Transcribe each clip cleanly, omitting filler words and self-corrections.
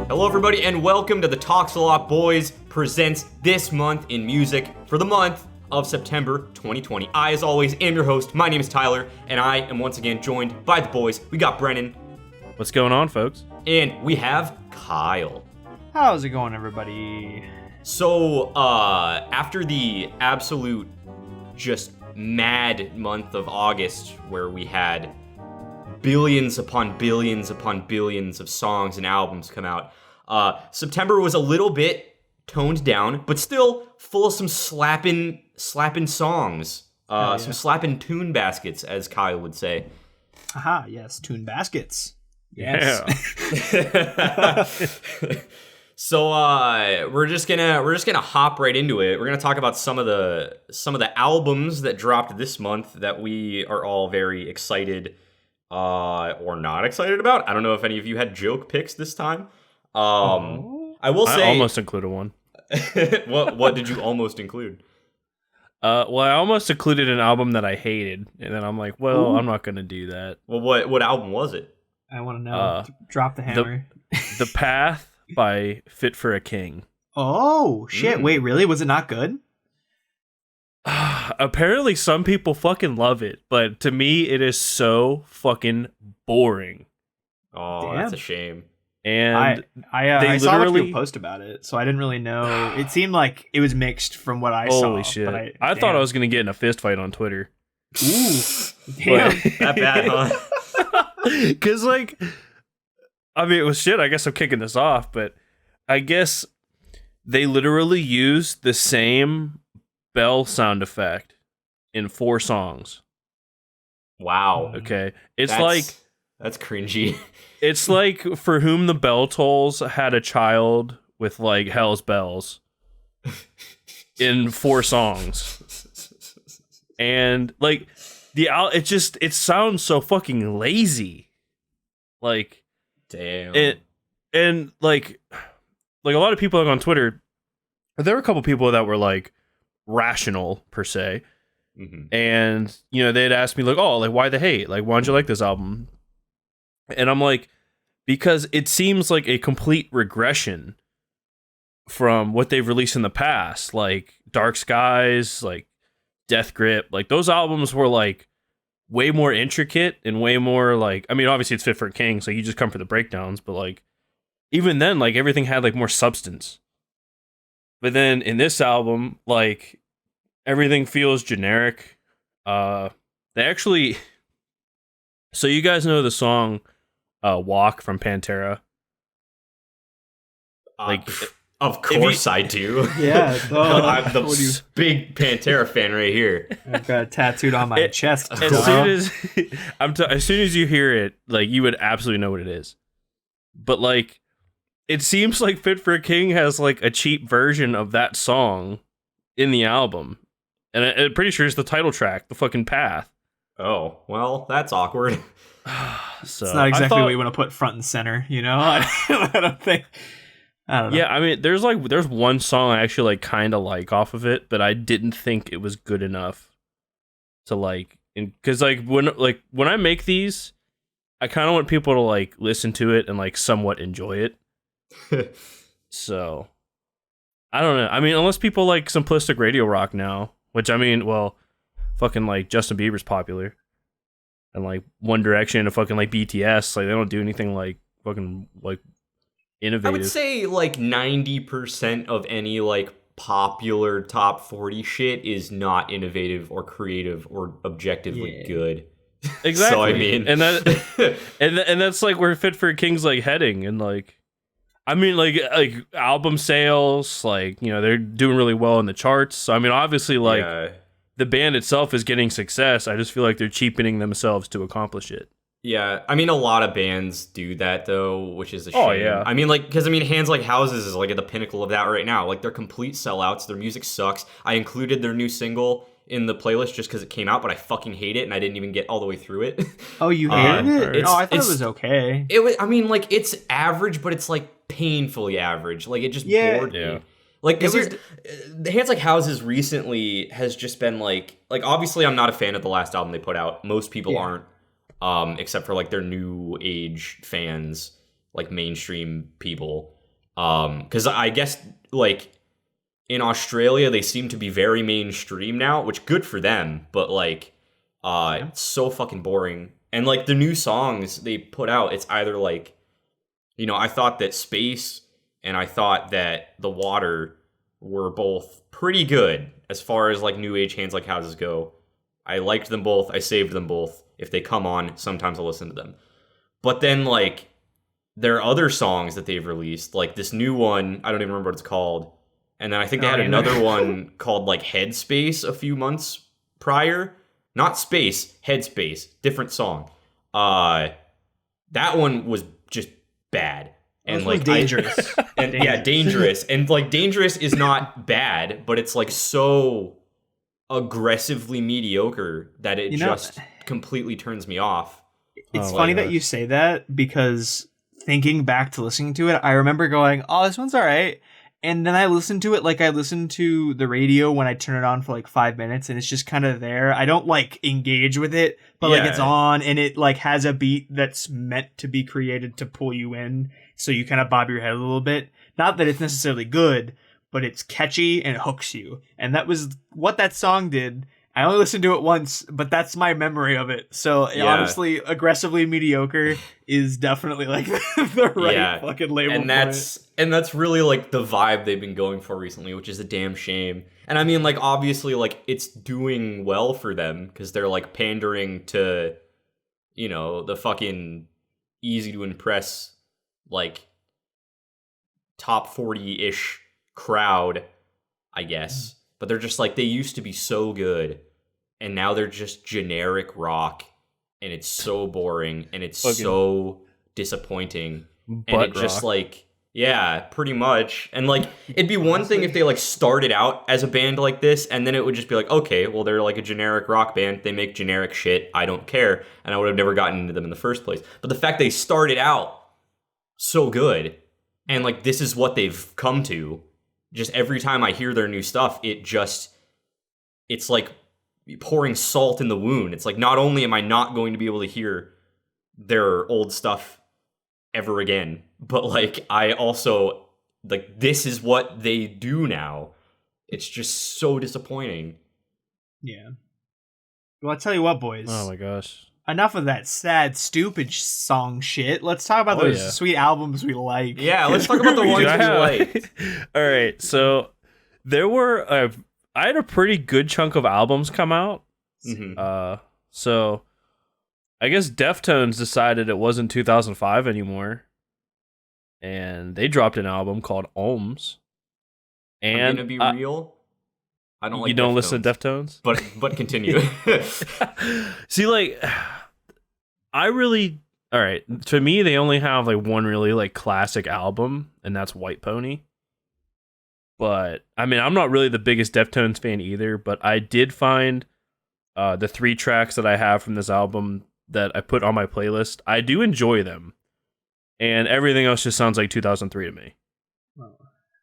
Hello everybody and welcome to the Talks A Lot Boys presents This Month in Music for the month of September 2020. I, as always, am your host. My name is Tyler, and I am once again joined by the boys. We got Brennan. What's going on, folks? And we have Kyle. How's it going, everybody? So, after the absolute just mad month of August where we had billions upon billions upon billions of songs and albums come out, September was a little bit toned down, but still full of some slapping songs. Some slapping tune baskets, as Kyle would say. Aha, yes, tune baskets. Yes. Yeah. So we're just gonna hop right into it. We're gonna talk about some of the albums that dropped this month that we are all very excited or not excited about. I don't know if any of you had joke picks this time. I will say I almost included one. What did you almost include? Well, I almost included an album that I hated, and then I'm like, well, Ooh. I'm not gonna do that. Well, what album was it? I want to know. Drop the hammer. The Path by Fit for a King. Oh, shit. Wait, really? Was it not good? Apparently, some people fucking love it, but to me, it is so fucking boring. Oh, Damn. that's a shame. And I saw a bunch of literally people post about it, so I didn't really know. It seemed like it was mixed from what I saw. holy shit! But I thought I was gonna get in a fist fight on Twitter. Ooh, damn. That bad, huh? Because, like, I mean, it was shit. I guess I'm kicking this off, but I guess they literally used the same bell sound effect in 4 songs. Wow. Okay. That's cringy. It's like For Whom the Bell Tolls had a child with, like, Hell's Bells in 4 songs. And, like, it sounds so fucking lazy. Like, Damn. And like a lot of people on Twitter, there were a couple people that were like rational per se. Mm-hmm. And, you know, they'd ask me like, oh, like, why the hate? Like, why don't you like this album? And I'm like, because it seems like a complete regression from what they've released in the past, like Dark Skies, like Death Grip. Like, those albums were like way more intricate and way more like, I mean, obviously it's Fit for a King, so you just come for the breakdowns, but like, even then, like, everything had like more substance. But then in this album, like, everything feels generic. They actually, so you guys know the song Walk from Pantera? Like, of course I do. Yeah. I'm the big Pantera fan right here. I've got it tattooed on my chest. As soon as you hear it, like, you would absolutely know what it is. But like, it seems like Fit for a King has like a cheap version of that song in the album, and I'm pretty sure it's the title track, the fucking Path. Oh, well, that's awkward. So It's not exactly what you want to put front and center, you know? I don't think. I don't know. Yeah, I mean, there's one song I actually like kind of like off of it, but I didn't think it was good enough to like, because like when I make these, I kind of want people to like listen to it and like somewhat enjoy it. So I don't know. I mean, unless people like simplistic radio rock now, which, I mean, well, fucking like Justin Bieber's popular, and like One Direction and fucking like BTS, like, they don't do anything like fucking like innovative. I would say like 90% of any like popular top 40 shit is not innovative or creative or objectively good. Exactly. So I mean, and that and that's like where Fit for a King's like heading, and like, I mean, like album sales, like, you know, they're doing really well in the charts. So I mean, obviously, like, the band itself is getting success. I just feel like they're cheapening themselves to accomplish it. Yeah, I mean, a lot of bands do that though, which is a shame. Oh, yeah. I mean, like, because I mean, Hands Like Houses is like at the pinnacle of that right now. Like, they're complete sellouts. Their music sucks. I included their new single in the playlist just because it came out, but I fucking hate it, and I didn't even get all the way through it. Oh, you hated it? it's- Oh, I thought it it's- was okay. It was. I mean, like, it's average, but it's like painfully average. Like, it just bored me. Like, because the Hands Like Houses recently has just been like obviously I'm not a fan of the last album they put out. Most people aren't. except for like their new age fans, like mainstream people. Because I guess like in Australia they seem to be very mainstream now, which good for them. But like, it's so fucking boring. And like the new songs they put out, it's either like, I thought that Space and I thought that The Water were both pretty good as far as like new age Hands Like Houses go. I liked them both. I saved them both. If they come on, sometimes I'll listen to them. But then like there are other songs that they've released, like this new one, I don't even remember what it's called. And then I think they had another one called like Headspace a few months prior. Not Space, Headspace, different song. That one was just bad. And like Dangerous. Dangerous. And like Dangerous is not bad, but it's like so aggressively mediocre that it just completely turns me off. It's funny that you say that, because thinking back to listening to it, I remember going, oh, this one's all right. And then I listened to it like I listened to the radio when I turn it on for like 5 minutes, and it's just kind of there. I don't like engage with it, but like it's on and it like has a beat that's meant to be created to pull you in. So you kind of bob your head a little bit. Not that it's necessarily good, but it's catchy and it hooks you. And that was what that song did. I only listened to it once, but that's my memory of it. So honestly, aggressively mediocre is definitely like the right fucking label. And that's really like the vibe they've been going for recently, which is a damn shame. And I mean, like, obviously, like, it's doing well for them because they're like pandering to, the fucking easy to impress, like, top 40-ish crowd, I guess. But they're just like, they used to be so good, and now they're just generic rock, and it's so boring, and it's so disappointing. And it just like, pretty much. And like, it'd be one thing if they like started out as a band like this, and then it would just be like, okay, well, they're like a generic rock band, they make generic shit, I don't care, and I would have never gotten into them in the first place. But the fact they started out so good, and like, this is what they've come to, just every time I hear their new stuff, it's like pouring salt in the wound. It's like, not only am I not going to be able to hear their old stuff ever again, but like, I also, like, this is what they do now. It's just so disappointing. Yeah. Well, I'll tell you what, boys. Oh my gosh. Enough of that sad, stupid song shit. Let's talk about those sweet albums we like. Yeah, let's talk about the ones we like. All right, so there were I had a pretty good chunk of albums come out. Mm-hmm. So I guess Deftones decided it wasn't 2005 anymore, and they dropped an album called Ohms. And I'm gonna be real. I don't like. You don't listen to Deftones, but continue. See, like, I really, all right. To me, they only have like one really like classic album, and that's White Pony. But I mean, I'm not really the biggest Deftones fan either. But I did find the 3 tracks that I have from this album that I put on my playlist. I do enjoy them, and everything else just sounds like 2003 to me. Oh.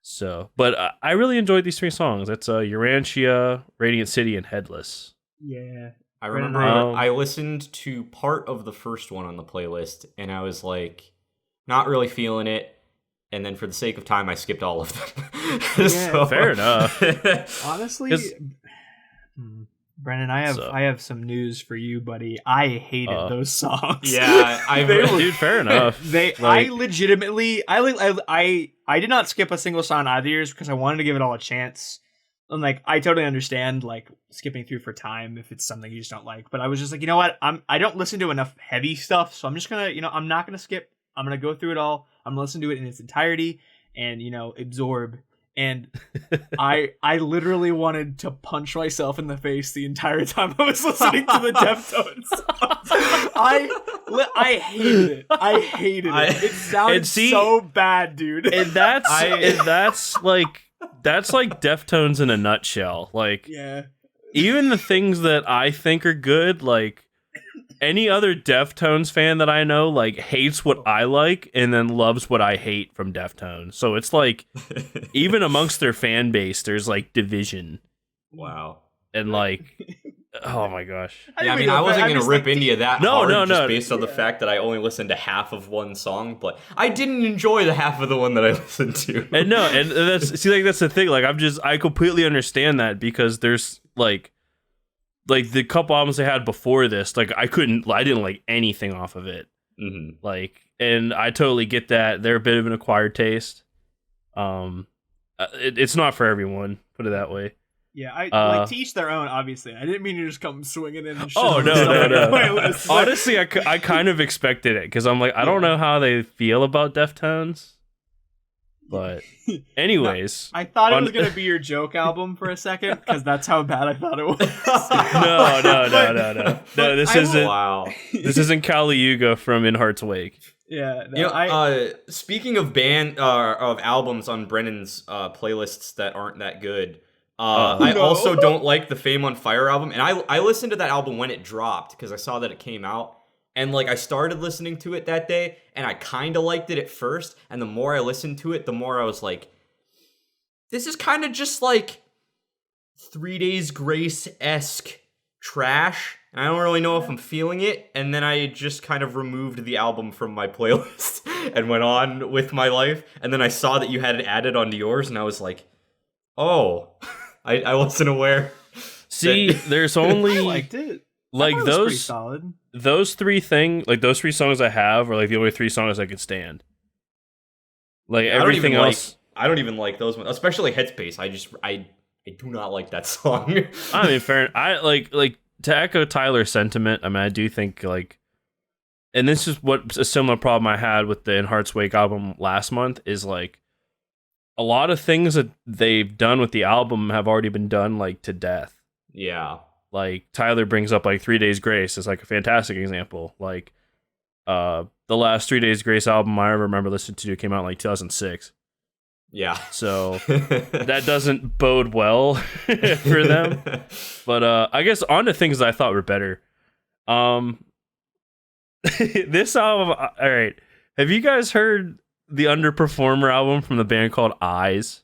So, but I really enjoyed these 3 songs. It's Urantia, Radiant City, and Headless. Yeah. I remember I listened to part of the first one on the playlist, and I was like, not really feeling it. And then for the sake of time, I skipped all of them. Yeah, so, fair enough. Honestly, Brennan, I have some news for you, buddy. I hated those songs. Yeah, dude, fair enough. I legitimately, I did not skip a single song either years because I wanted to give it all a chance. And like, I totally understand like skipping through for time if it's something you just don't like. But I was just like, you know what? I don't listen to enough heavy stuff, so I'm just gonna, I'm not gonna skip. I'm gonna go through it all. I'm gonna listen to it in its entirety and absorb. And I literally wanted to punch myself in the face the entire time I was listening to the Deftones. I hated it. I hated it. It sounded so bad, dude. And that's like Deftones in a nutshell. Like, even the things that I think are good, like any other Deftones fan that I know, like, hates what I like and then loves what I hate from Deftones. So it's like, even amongst their fan base, there's like division. Wow. And like, Oh my gosh. Yeah, I mean, I wasn't gonna rip into you that No, hard no, just no. based on the fact that I only listened to half of one song, but I didn't enjoy the half of the one that I listened to. And no, and that's that's the thing. Like I completely understand that because there's like the couple albums they had before this, like I didn't like anything off of it. Mm-hmm. Like, and I totally get that they're a bit of an acquired taste. It's not for everyone. Put it that way. Yeah, I like to each their own. Obviously, I didn't mean to just come swinging in. And shit Oh on no, stuff no, like no. playlists. Honestly, I kind of expected it because I'm like I don't know how they feel about Deftones, but anyways, I thought it was gonna be your joke album for a second because that's how bad I thought it was. No. This isn't. Wow. This isn't Kali Yuga from In Heart's Wake. Yeah, no, speaking of of albums on Brennan's playlists that aren't that good, I also don't like the Fame on Fire album, and I listened to that album when it dropped because I saw that it came out, and like I started listening to it that day, and I kind of liked it at first, and the more I listened to it, the more I was like, this is kind of just like 3 Days Grace-esque trash. I don't really know if I'm feeling it, and then I just kind of removed the album from my playlist and went on with my life, and then I saw that you had it added onto yours, and I was like, oh, I wasn't aware. See, there's only I liked it. Like it was pretty solid. Those three songs I have are like the only 3 songs I could stand. Like everything else, I don't even like those ones, especially Headspace. I do not like that song. I mean, fair. I like to echo Tyler's sentiment. I mean, I do think like, and this is what a similar problem I had with the In Heart's Wake album last month is like a lot of things that they've done with the album have already been done like to death. Yeah. Like Tyler brings up like 3 Days Grace is like a fantastic example. Like the last 3 Days Grace album I ever remember listening to came out in like 2006. Yeah. So that doesn't bode well for them. But I guess on to things that I thought were better. This album, all right. Have you guys heard the Underperformer album from the band called Eyes?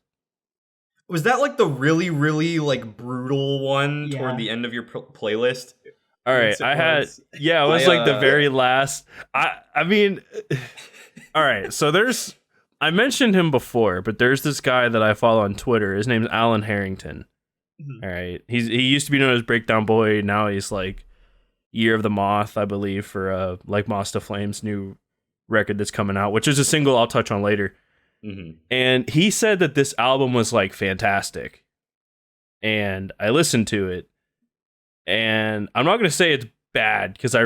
Was that like the really, really like brutal one toward the end of your playlist? All right, it was like the very last. I mean, all right. So I mentioned him before, but there's this guy that I follow on Twitter. His name's Alan Harrington. Mm-hmm. All right, he used to be known as Breakdown Boy. Now he's like Year of the Moth, I believe, for like Moss to Flame's new record that's coming out, which is a single I'll touch on later. Mm-hmm. And he said that this album was like fantastic, and I listened to it, and I'm not gonna say it's bad because I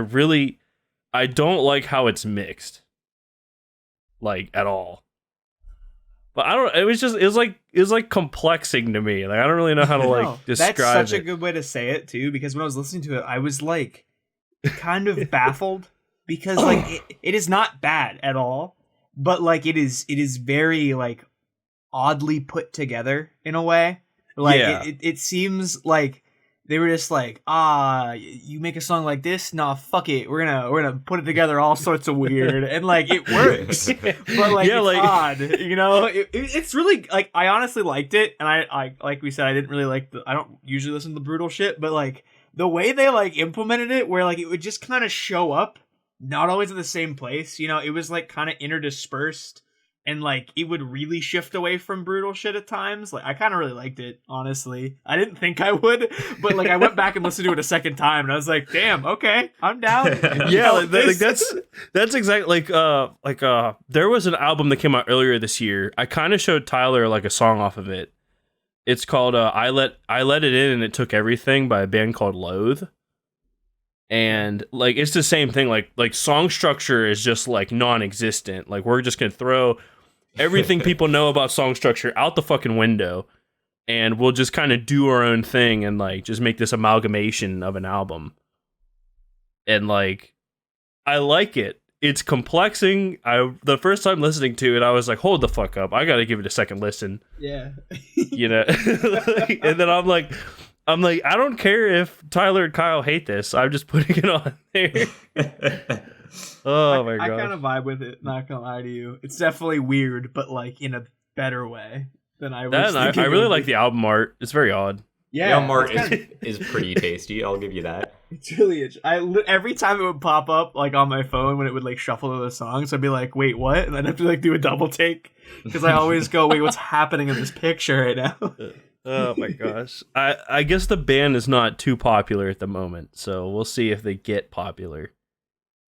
don't like how it's mixed, like at all. But I don't. It was like complexing to me. Like I don't really know how to like describe it. That's such a good way to say it too, because when I was listening to it, I was like kind of baffled because like it is not bad at all. But like it is very like oddly put together in a way. Like it seems like they were just like, you make a song like this? Nah, fuck it. We're gonna put it together all sorts of weird, and like it works. But like it's odd, you know? It's really like I honestly liked it, and I like we said I didn't really like I don't usually listen to the brutal shit, but like the way they like implemented it, where like it would just kind of show up. Not always in the same place, you know, it was like kind of interdispersed and like it would really shift away from brutal shit at times. Like I kind of really liked it, honestly. I didn't think I would, but like I went back and listened to it a second time and I was like, damn, okay, I'm down. Yeah, like that's exactly like there was an album that came out earlier this year. I kind of showed Tyler like a song off of it. It's called I Let It In and It Took Everything by a band called Loathe. And like it's the same thing, like song structure is just like non-existent. Like we're just gonna throw everything people know about song structure out the fucking window, and we'll just kind of do our own thing and like just make this amalgamation of an album. And like I like it. It's complexing. The first time listening to it, I was like, hold the fuck up. I gotta give it a second listen. Yeah. You know? And then I'm like, I don't care if Tyler and Kyle hate this. I'm just putting it on there. Oh my god. I kind of vibe with it, not gonna lie to you. It's definitely weird, but like in a better way than I was thinking. I really like the album art. It's very odd. Yeah, Mart is pretty tasty. I'll give you that. It's really every time it would pop up like on my phone when it would like shuffle to the songs, I'd be like, "Wait, what?" And I'd have to like do a double take because I always go, "Wait, what's happening in this picture right now?" Oh my gosh. I guess the band is not too popular at the moment, so we'll see if they get popular.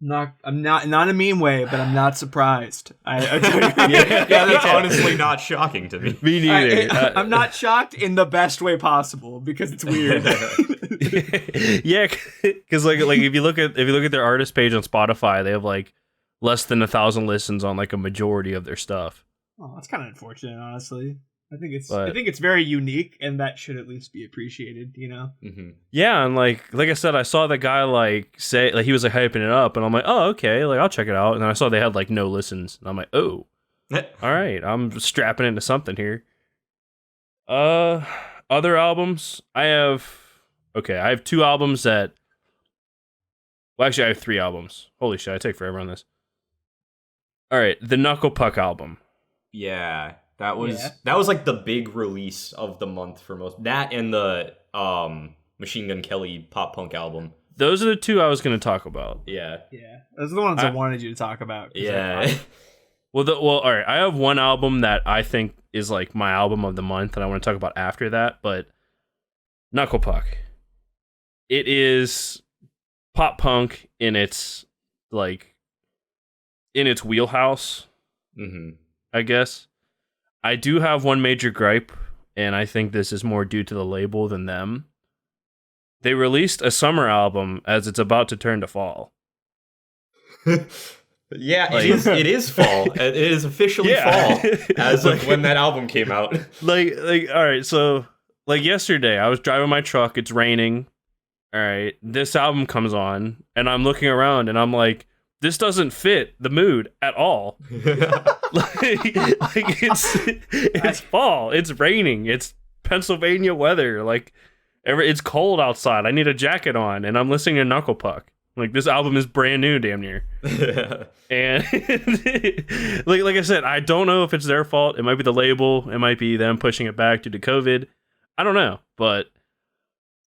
I'm not in a mean way, but I'm not surprised. Yeah, that's honestly not shocking to me. Me neither. I'm not shocked in the best way possible because it's weird. Yeah, because like if you look at their artist page on Spotify, they have like less than 1,000 listens on like a majority of their stuff. Oh, that's kind of unfortunate, honestly. I think it's very unique, and that should at least be appreciated, you know. Mm-hmm. Yeah, and like I said, I saw the guy like say like he was like hyping it up, and I'm like, oh okay, like I'll check it out. And then I saw they had like no listens, and I'm like, oh, all right, I'm strapping into something here. Other albums, I have 2 albums that. Well, actually, I have 3 albums. Holy shit, I take forever on this. All right, the Knuckle Puck album. Yeah. That was like the big release of the month for most. That and the Machine Gun Kelly pop punk album. Those are the 2 I was going to talk about. Yeah. Yeah. Those are the ones I wanted you to talk about. Yeah. Well, all right. I have one album that I think is like my album of the month, and I want to talk about after that. But Knuckle Puck, it is pop punk in its wheelhouse. Mm-hmm. I guess. I do have one major gripe, and I think this is more due to the label than them. They released a summer album as it's about to turn to fall. Yeah, it is fall. It is officially fall as of when that album came out. Like, all right, so like yesterday, I was driving my truck. It's raining. All right, this album comes on, and I'm looking around, and I'm like, this doesn't fit the mood at all. like it's fall. It's raining. It's Pennsylvania weather. Like it's cold outside. I need a jacket on, and I'm listening to Knuckle Puck. Like this album is brand new, damn near. And like I said, I don't know if it's their fault. It might be the label. It might be them pushing it back due to COVID. I don't know, but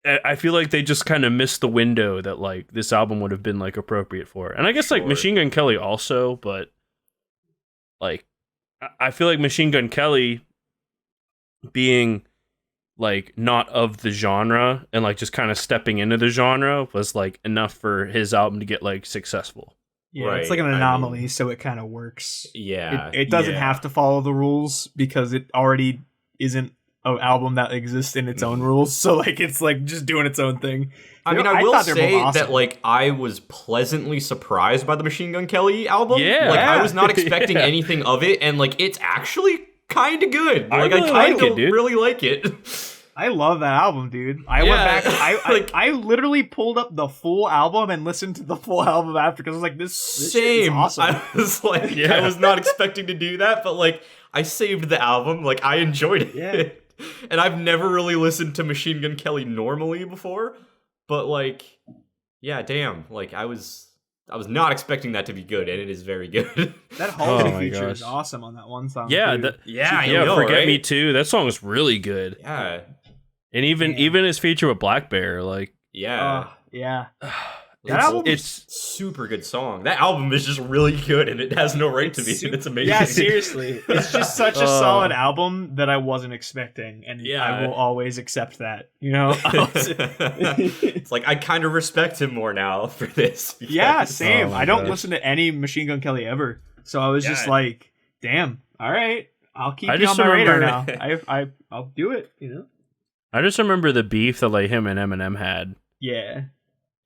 I feel like they just kind of missed the window that like this album would have been like appropriate for. And I guess like Machine Gun Kelly also, but like I feel like Machine Gun Kelly being like not of the genre and like just kind of stepping into the genre was like enough for his album to get like successful. Yeah, right. It's like an anomaly, so it kind of works. Yeah. It doesn't have to follow the rules because it already isn't an album that exists in its own rules, so like it's like just doing its own thing. I mean, I will say that like I was pleasantly surprised by the Machine Gun Kelly album. Yeah, like I was not expecting anything of it, and like it's actually kind of good. Like really I kind of really like it. I love that album, dude. I went back. I literally pulled up the full album and listened to the full album after because I was like, this shit is awesome. I was like, I was not expecting to do that, but like I saved the album. Like I enjoyed it. Yeah. And I've never really listened to Machine Gun Kelly normally before, but like, yeah, damn, like I was not expecting that to be good, and it is very good. That holiday feature is awesome on that one song. Yeah, know, Forget right? Me Too. That song is really good. Yeah, and even his feature with Black Bear, like yeah. That album is super good song. That album is just really good, and it has no right to be. And it's amazing. Yeah, seriously, it's just such a solid album that I wasn't expecting, and I will always accept that. You know, it's like I kind of respect him more now for this. Because, yeah, same. I don't listen to any Machine Gun Kelly ever, so I was just like, "Damn, all right, I'll keep you on my radar now. I'll do it." You know, I just remember the beef that like him and Eminem had. Yeah.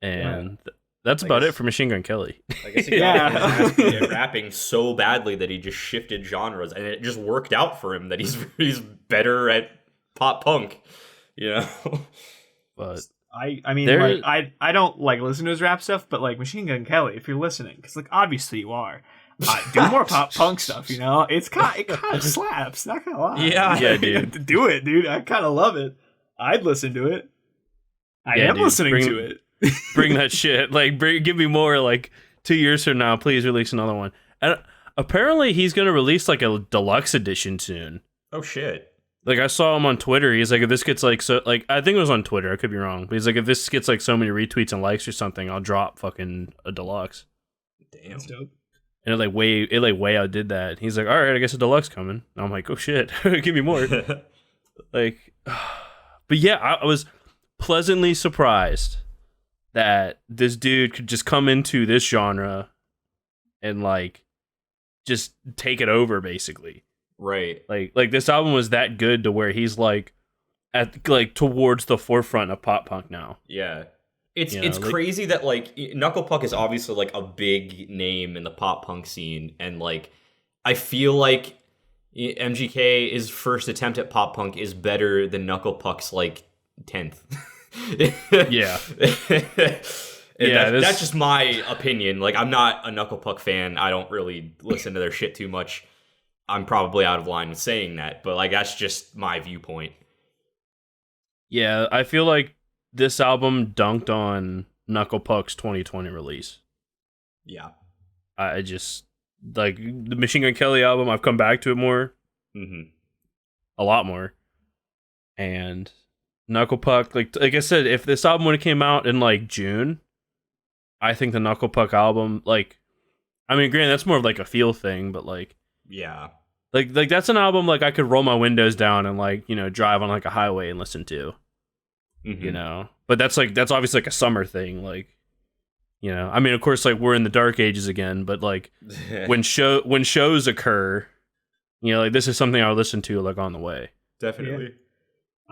And that's about it for Machine Gun Kelly. I guess he got rapping so badly that he just shifted genres, and it just worked out for him that he's better at pop punk, you know. But I mean, like, I don't like listen to his rap stuff, but like Machine Gun Kelly, if you're listening, because like obviously you are, do more pop punk stuff. You know, it kind of slaps. Not gonna lie. Yeah, dude. Do it, dude. I kind of love it. I'd listen to it. I am listening to it. Bring that shit. Like, give me more. Like 2 years from now, please release another one. And apparently, he's gonna release like a deluxe edition soon. Oh shit! Like, I saw him on Twitter. He's like, if this gets like so, like, I think it was on Twitter. I could be wrong, but he's like, if this gets like so many retweets and likes or something, I'll drop fucking a deluxe. Damn. That's dope. And it way outdid that. He's like, all right, I guess a deluxe coming. And I'm like, oh shit, give me more. Like, but yeah, I was pleasantly surprised that this dude could just come into this genre and like just take it over, basically. Right. Like this album was that good to where he's like at like towards the forefront of pop punk now. Yeah. It's like, crazy that like Knuckle Puck is obviously like a big name in the pop punk scene, and like I feel like MGK's first attempt at pop punk is better than Knuckle Puck's like 10th. Yeah. That's just my opinion. Like, I'm not a Knuckle Puck fan. I don't really listen to their shit too much. I'm probably out of line with saying that, but like that's just my viewpoint. Yeah, I feel like this album dunked on Knuckle Puck's 2020 release. Yeah. I just, like, the Machine Gun Kelly album, I've come back to it more. Mm-hmm. A lot more. And Knuckle Puck, like I said, if this album would have came out in, like, June, I think the Knuckle Puck album, like, I mean, granted, that's more of, like, a feel thing, but, like... Yeah. Like that's an album, like, I could roll my windows down and, like, you know, drive on, like, a highway and listen to. Mm-hmm. You know, but that's obviously like a summer thing, like, you know, I mean, of course, like, we're in the dark ages again, but like when shows occur, you know, like, this is something I would listen to like on the way. Definitely.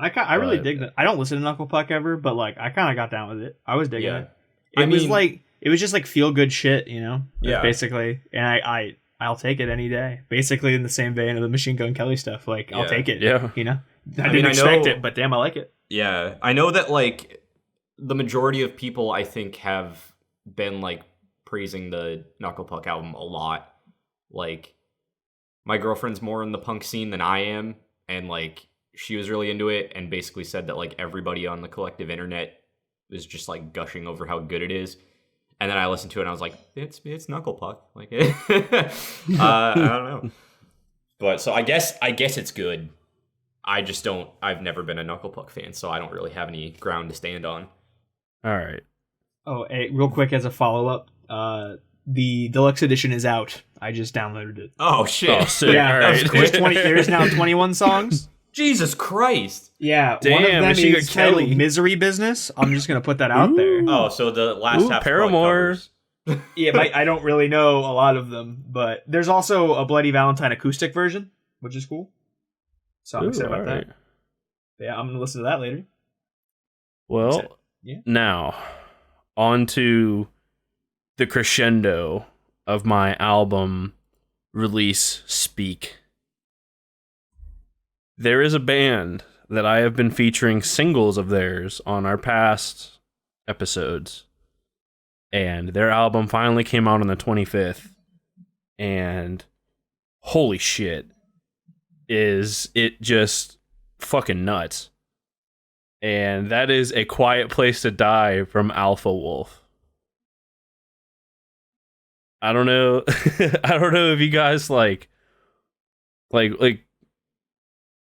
Yeah. I really dig that. I don't listen to Knuckle Puck ever, but like I kind of got down with it. I was digging it. It was just like feel good shit, you know. Yeah. Basically, and I'll take it any day. Basically, in the same vein of the Machine Gun Kelly stuff, like I'll take it. Yeah. You know, I didn't expect it, but damn, I like it. Yeah, I know that like the majority of people I think have been like praising the Knuckle Puck album a lot. Like, my girlfriend's more in the punk scene than I am, and like she was really into it and basically said that like everybody on the collective internet is just like gushing over how good it is. And then I listened to it and I was like, it's Knuckle Puck. Like, I don't know. But so I guess it's good. I've never been a Knuckle Puck fan, so I don't really have any ground to stand on. All right. Oh, hey, real quick as a follow-up, the deluxe edition is out. I just downloaded it. Oh, shit. Oh, sick. Yeah, all right. there's now 21 songs. Jesus Christ. Yeah, damn, one of them Machine Gun is titled Kelly. Misery Business. I'm just going to put that out there. Oh, so the last half Paramore. Yeah, but I don't really know a lot of them, but there's also a Bloody Valentine acoustic version, which is cool. So I'm excited about that. Yeah, I'm going to listen to that later. Well, yeah. Now, on to the crescendo of my album release speak. There is a band that I have been featuring singles of theirs on our past episodes. And their album finally came out on the 25th. And holy shit, is it just fucking nuts. And that is A Quiet Place to Die from Alpha Wolf. I don't know. I don't know if you guys like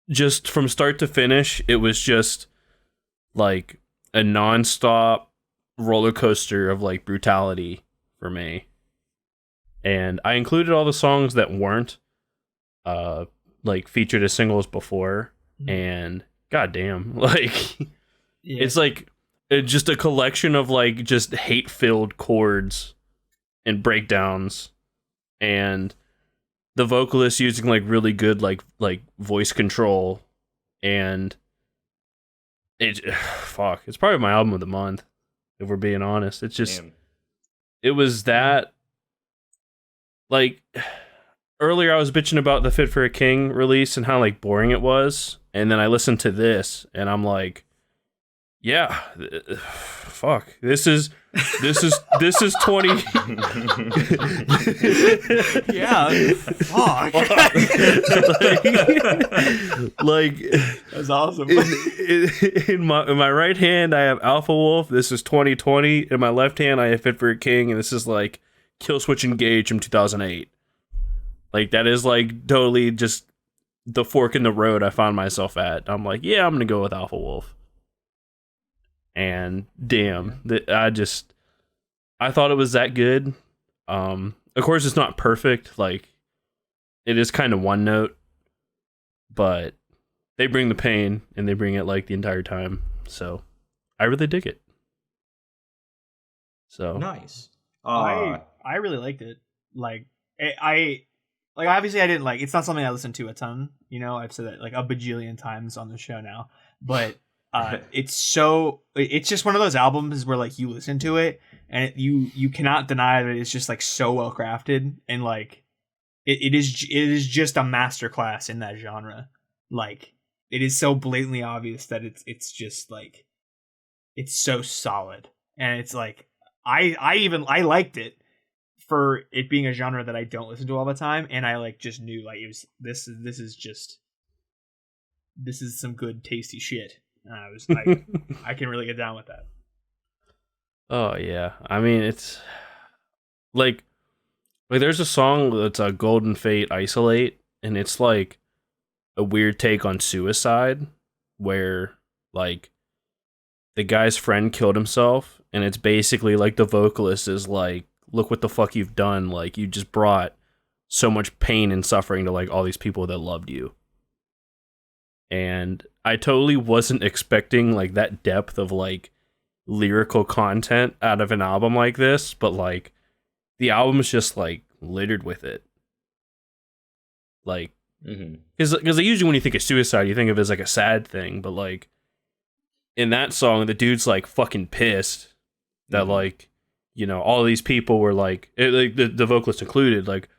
just from start to finish, it was just like a nonstop roller coaster of like brutality for me. And I included all the songs that weren't like featured as singles before, and goddamn, like it's like just a collection of like just hate-filled chords and breakdowns, and the vocalist using like really good like voice control, and it's probably my album of the month, if we're being honest. It's just it was that, like, earlier I was bitching about the Fit for a King release and how like boring it was, and then I listened to this and I'm like, yeah, fuck, this is 20. Yeah, fuck. like That's awesome. In my right hand I have Alpha Wolf. This is 2020. In my left hand I have Fit for a King, and this is like Kill Switch Engage from 2008. Like, that is like totally just the fork in the road I found myself at. I'm like, yeah, I'm gonna go with Alpha Wolf. And damn, I thought it was that good. Of course, it's not perfect. Like, it is kind of one note, but they bring the pain and they bring it like the entire time. So I really dig it. So nice. I really liked it. Like I obviously I didn't like. It's not something I listen to a ton. You know, I've said that like a bajillion times on the show now, but. It's just one of those albums where like you listen to it and you cannot deny that it's just like so well crafted, and like it is just a masterclass in that genre. Like, it is so blatantly obvious that it's just like, it's so solid, and it's like I liked it for it being a genre that I don't listen to all the time, and I like just knew like it was this is some good tasty shit. And I was like, I can really get down with that. Oh yeah, I mean, it's like there's a song that's a Golden Fate Isolate, and it's like a weird take on suicide, where like the guy's friend killed himself, and it's basically like the vocalist is like, look what the fuck you've done, like you just brought so much pain and suffering to like all these people that loved you. And I totally wasn't expecting like that depth of like lyrical content out of an album like this, but like the album is just like littered with it. Like, because usually when you think of suicide, you think of it as like a sad thing, but like in that song, the dude's like fucking pissed that like, you know, all of these people were like the vocalist included, like,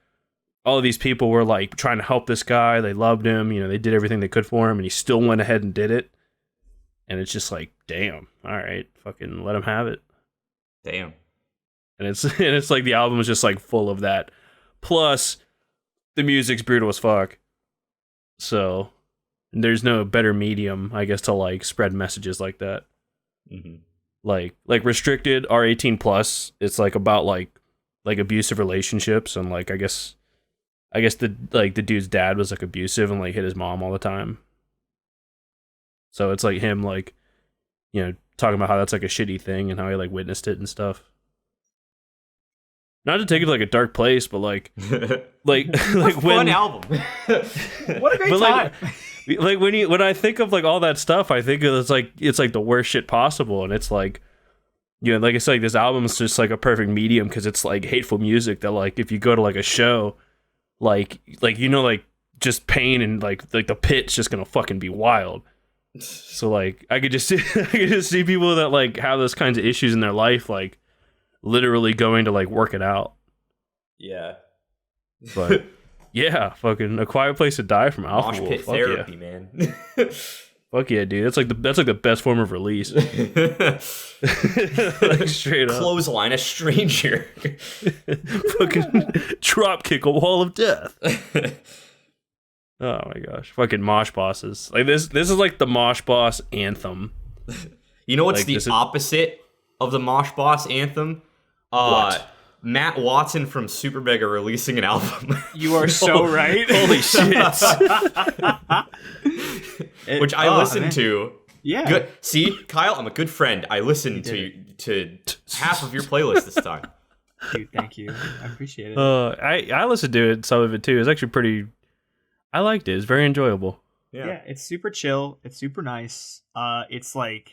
all of these people were like trying to help this guy. They loved him. You know, they did everything they could for him, and he still went ahead and did it. And it's just like, damn, all right, fucking let him have it. Damn. And it's like the album is just like full of that. Plus, the music's brutal as fuck. So there's no better medium, I guess, to like spread messages like that. Like Restricted R18 plus. It's like about like abusive relationships, and like I guess the dude's dad was like abusive and like hit his mom all the time. So it's like him like, you know, talking about how that's like a shitty thing and how he like witnessed it and stuff. Not to take it to like a dark place, but like fun album. What a great time. Like when I think of like all that stuff, I think it's like the worst shit possible, and it's like, you know, like I said, like this album is just like a perfect medium because it's like hateful music that like if you go to like a show, like you know, like just pain and like the pit's just gonna fucking be wild. So like I could just see people that like have those kinds of issues in their life, like literally going to like work it out. Yeah. But yeah, fucking A Quiet Place to Die from Alpha Mosh Wolf. pit Fuck therapy, yeah. man. Fuck yeah, dude. That's like the best form of release. Like straight up. Clothesline a stranger. Fucking drop kick a wall of death. Oh my gosh. Fucking mosh bosses. Like this is like the mosh boss anthem. You know what's like, the opposite of the mosh boss anthem? What? Matt Watson from Super Mega releasing an album. You are so right. Holy shit. Which I listened to. Yeah. Good. See, Kyle, I'm a good friend. I listened to half of your playlist this time. Dude, thank you. I appreciate it. I listened to it, some of it too. It's actually pretty. I liked it. It's very enjoyable. Yeah, it's super chill. It's super nice. It's like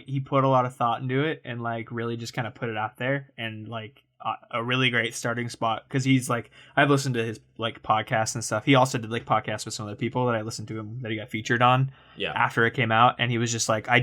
he put a lot of thought into it and like really just kind of put it out there, and like a really great starting spot because he's like, I've listened to his like podcasts and stuff. He also did like podcasts with some of the people that I listened to him that he got featured on after it came out, and he was just like, I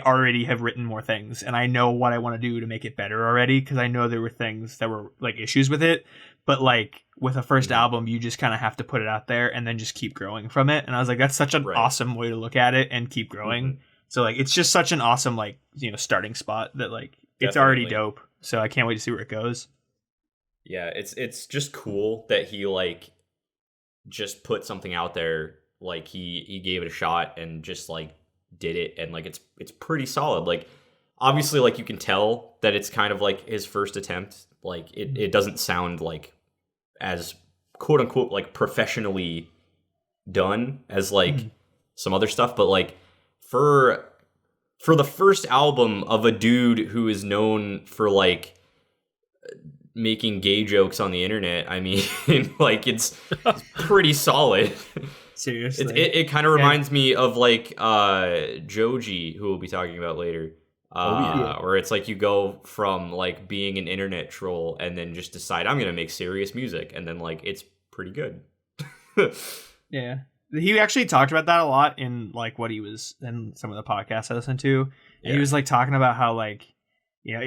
already have written more things and I know what I want to do to make it better already, because I know there were things that were like issues with it, but like with a first album you just kind of have to put it out there and then just keep growing from it. And I was like, that's such an awesome way to look at it and keep growing. So like it's just such an awesome like, you know, starting spot that like it's already dope. So I can't wait to see where it goes. Yeah, it's just cool that he like just put something out there, like he gave it a shot and just like did it, and like it's pretty solid. Like obviously like you can tell that it's kind of like his first attempt. Like it doesn't sound like as quote unquote like professionally done as like some other stuff, but like for the first album of a dude who is known for like making gay jokes on the internet, I mean, like it's pretty solid. Seriously, it kind of reminds me of like Joji, who we'll be talking about later. Where it's like you go from like being an internet troll and then just decide I'm gonna make serious music, and then like it's pretty good. Yeah, he actually talked about that a lot in like what he was in some of the podcasts I listened to. And he was like talking about how like, you know,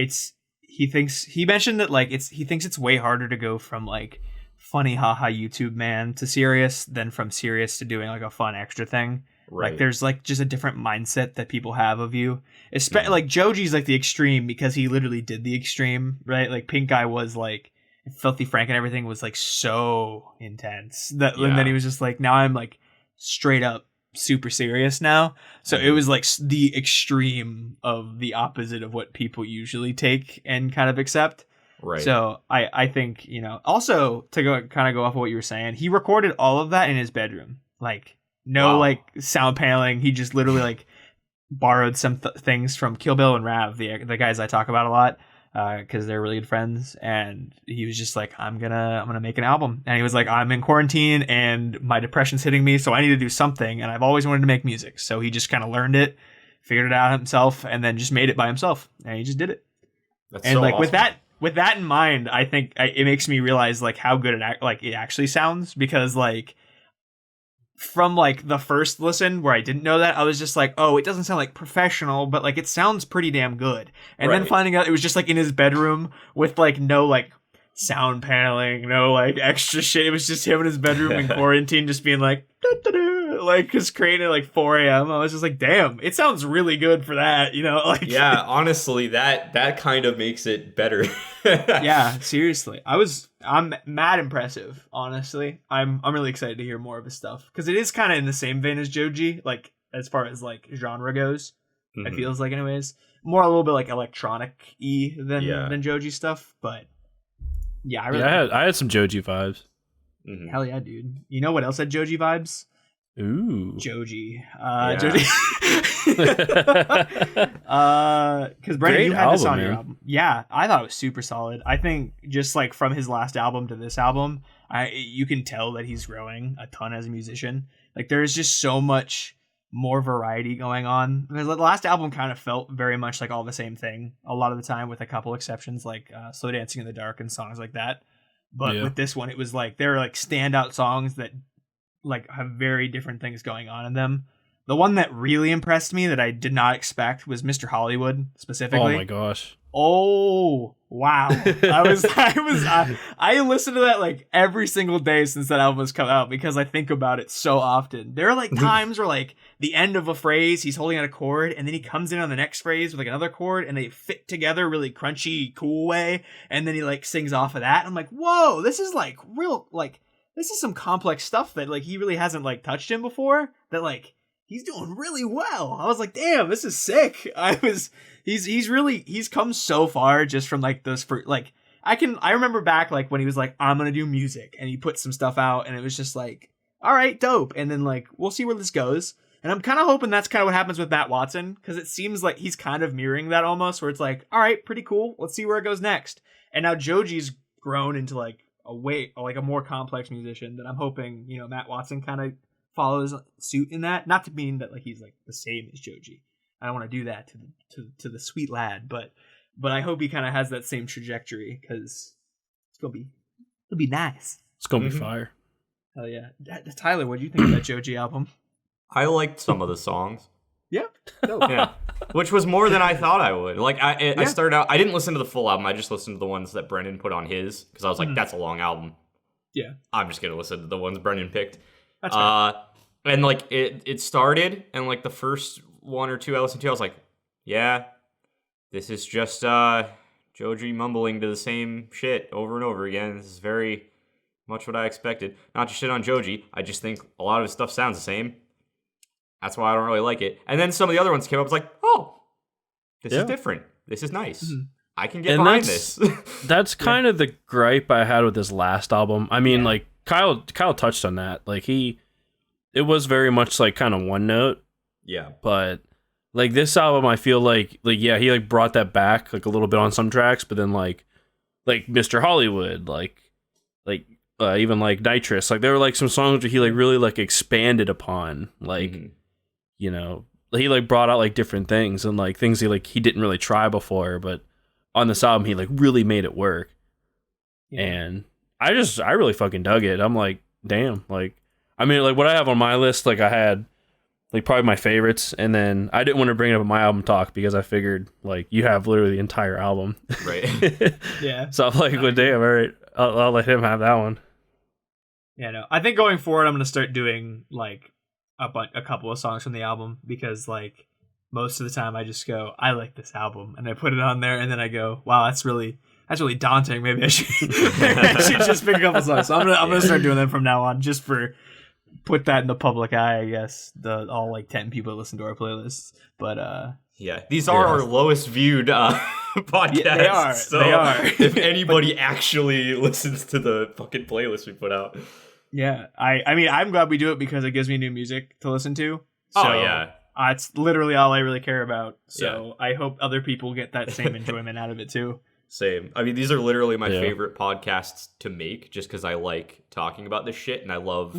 he mentioned that like he thinks it's way harder to go from like funny haha YouTube man to serious than from serious to doing like a fun extra thing. Right. Like there's like just a different mindset that people have of you. Like Joji's like the extreme because he literally did the extreme, right? Like Pink Guy was like Filthy Frank and everything was like so intense that and then he was just like, now I'm like straight up super serious now. So it was like the extreme of the opposite of what people usually take and kind of accept. Right. So I think, you know, also to go off of what you were saying, he recorded all of that in his bedroom. Like like sound paneling. He just literally like borrowed some things from Kill Bill and Rav, the guys I talk about a lot, because they're really good friends. And he was just like, I'm gonna make an album. And he was like, I'm in quarantine and my depression's hitting me, so I need to do something. And I've always wanted to make music. So he just kind of learned it, figured it out himself, and then just made it by himself. And he just did it. That's and so like awesome. With that in mind, I think it makes me realize like how good it actually sounds, because like from like the first listen where I didn't know that, I was just like, oh, it doesn't sound like professional, but like it sounds pretty damn good. And then finding out it was just like in his bedroom with like no like sound paneling, no like extra shit. It was just him in his bedroom in quarantine just being like like just creating at like 4 a.m. I was just like, damn, it sounds really good for that, you know? Like yeah, honestly, that kind of makes it better. Yeah, seriously. I'm mad impressive, honestly. I'm really excited to hear more of his stuff, because it is kind of in the same vein as Joji, like as far as like genre goes. It feels like, anyways, more a little bit like electronic-y than Joji stuff, but yeah, I had some Joji vibes. Hell yeah, dude. You know what else had Joji vibes? Ooh, Joji. Joji. Because Brendan, you had this on your album. Yeah, I thought it was super solid. I think just like from his last album to this album, you can tell that he's growing a ton as a musician. Like there's just so much more variety going on. The last album kind of felt very much like all the same thing a lot of the time, with a couple exceptions like Slow Dancing in the Dark and songs like that. But with this one, it was like there were like standout songs that like have very different things going on in them. The one that really impressed me that I did not expect was Mr. Hollywood specifically. Oh my gosh. Oh wow. I listened to that like every single day since that album has come out, because I think about it so often. There are like times where like the end of a phrase, he's holding out a chord, and then he comes in on the next phrase with like another chord, and they fit together really crunchy, cool way, and then he like sings off of that. I'm like, whoa, this is like real, like this is some complex stuff that like he really hasn't like touched in before, that like he's doing really well. I was like, damn, this is sick. He's come so far just from like those I remember back like when he was like, I'm gonna do music, and he put some stuff out, and it was just like, all right, dope. And then like we'll see where this goes. And I'm kind of hoping that's kind of what happens with Matt Watson, because it seems like he's kind of mirroring that almost, where it's like, all right, pretty cool. Let's see where it goes next. And now Joji's grown into like a more complex musician that I'm hoping, you know, Matt Watson kind of follows suit in that. Not to mean that like he's like the same as Joji. I don't want to do that to the sweet lad, but I hope he kind of has that same trajectory, because it'll be nice. It's gonna be fire. Hell yeah. Tyler, what do you think of that Joji album? I liked some of the songs. Yeah. Yeah. Which was more than I thought I would. Like I started out, I didn't listen to the full album. I just listened to the ones that Brendan put on his, because I was like, that's a long album. Yeah. I'm just gonna listen to the ones Brendan picked. That's right. And like it started, and like the first one or two I listened to, I was like, yeah, this is just Joji mumbling to the same shit over and over again. This is very much what I expected. Not to shit on Joji, I just think a lot of his stuff sounds the same. That's why I don't really like it. And then some of the other ones came up, I was like, oh, this is different. This is nice. Mm-hmm. I can get behind this. That's kind of the gripe I had with his last album. I mean, like Kyle touched on that. Like it it was very much like kind of one note. Yeah. But like this album, I feel like yeah, he like brought that back like a little bit on some tracks, but then like Mr. Hollywood, like even like Nitrous, like there were like some songs where he like really like expanded upon, like you know, he like brought out like different things and like things he didn't really try before, but on this album he like really made it work. Yeah. And I really fucking dug it. I'm like, damn, like I mean, like what I have on my list, like I had like probably my favorites, and then I didn't want to bring it up in my album talk because I figured like you have literally the entire album, right? Yeah. So I'm like, well, damn, all right, I'll let him have that one. Yeah, no. I think going forward, I'm gonna start doing like a couple of songs from the album because like most of the time I just go, I like this album, and I put it on there, and then I go, wow, that's really daunting. Maybe I should just pick a couple songs. So I'm gonna start doing that from now on, just for put that in the public eye, I guess. All like 10 people that listen to our playlists, but yeah, these are our lowest viewed podcasts. Yeah, they are. If anybody actually listens to the fucking playlist we put out. Yeah, I mean, I'm glad we do it because it gives me new music to listen to. So, oh, yeah. It's literally all I really care about. So I hope other people get that same enjoyment out of it too. Same. I mean, these are literally my favorite podcasts to make just because I like talking about this shit and I love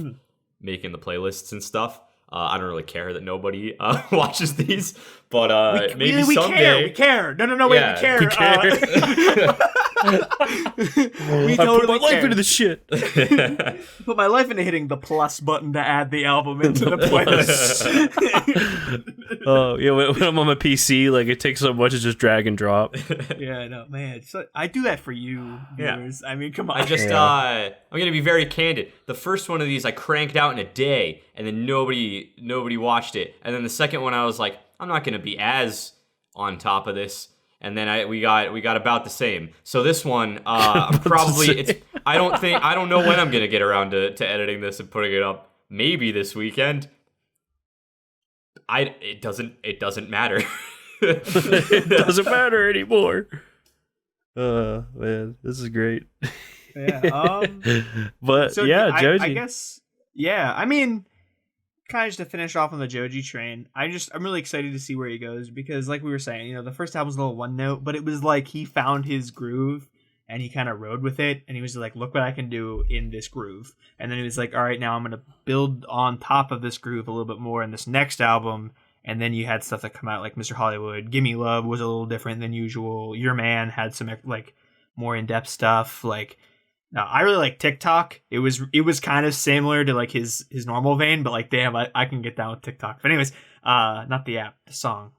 making the playlists and stuff. I don't really care that nobody watches these, but maybe someday. We care. No, wait, we care. We care. We totally put my life into the shit. Put my life into hitting the plus button to add the album into the playlist. Oh yeah, when I'm on my PC, like it takes so much to just drag and drop. Yeah, no, man. So I do that for you, viewers. I mean, come on. I just, I'm gonna be very candid. The first one of these I cranked out in a day, and then nobody watched it. And then the second one, I was like, I'm not gonna be as on top of this. And then we got about the same. So this one, I'm probably I don't know when I'm gonna get around to editing this and putting it up. Maybe this weekend. It doesn't matter. It doesn't matter anymore. Man, this is great. Yeah. But so, yeah, Joji. I guess. Yeah. I mean, kind of just to finish off on the Joji train, I'm really excited to see where he goes because, like we were saying, you know, the first album was a little one note, but it was like he found his groove and he kind of rode with it, and he was like, "Look what I can do in this groove." And then he was like, "All right, now I'm gonna build on top of this groove a little bit more in this next album." And then you had stuff that come out like Mr. Hollywood, "Gimme Love" was a little different than usual. Your Man had some like more in depth stuff, like. Now, I really like TikTok. It was kind of similar to like his normal vein, but like, damn, I can get down with TikTok. But anyways, not the app, the song,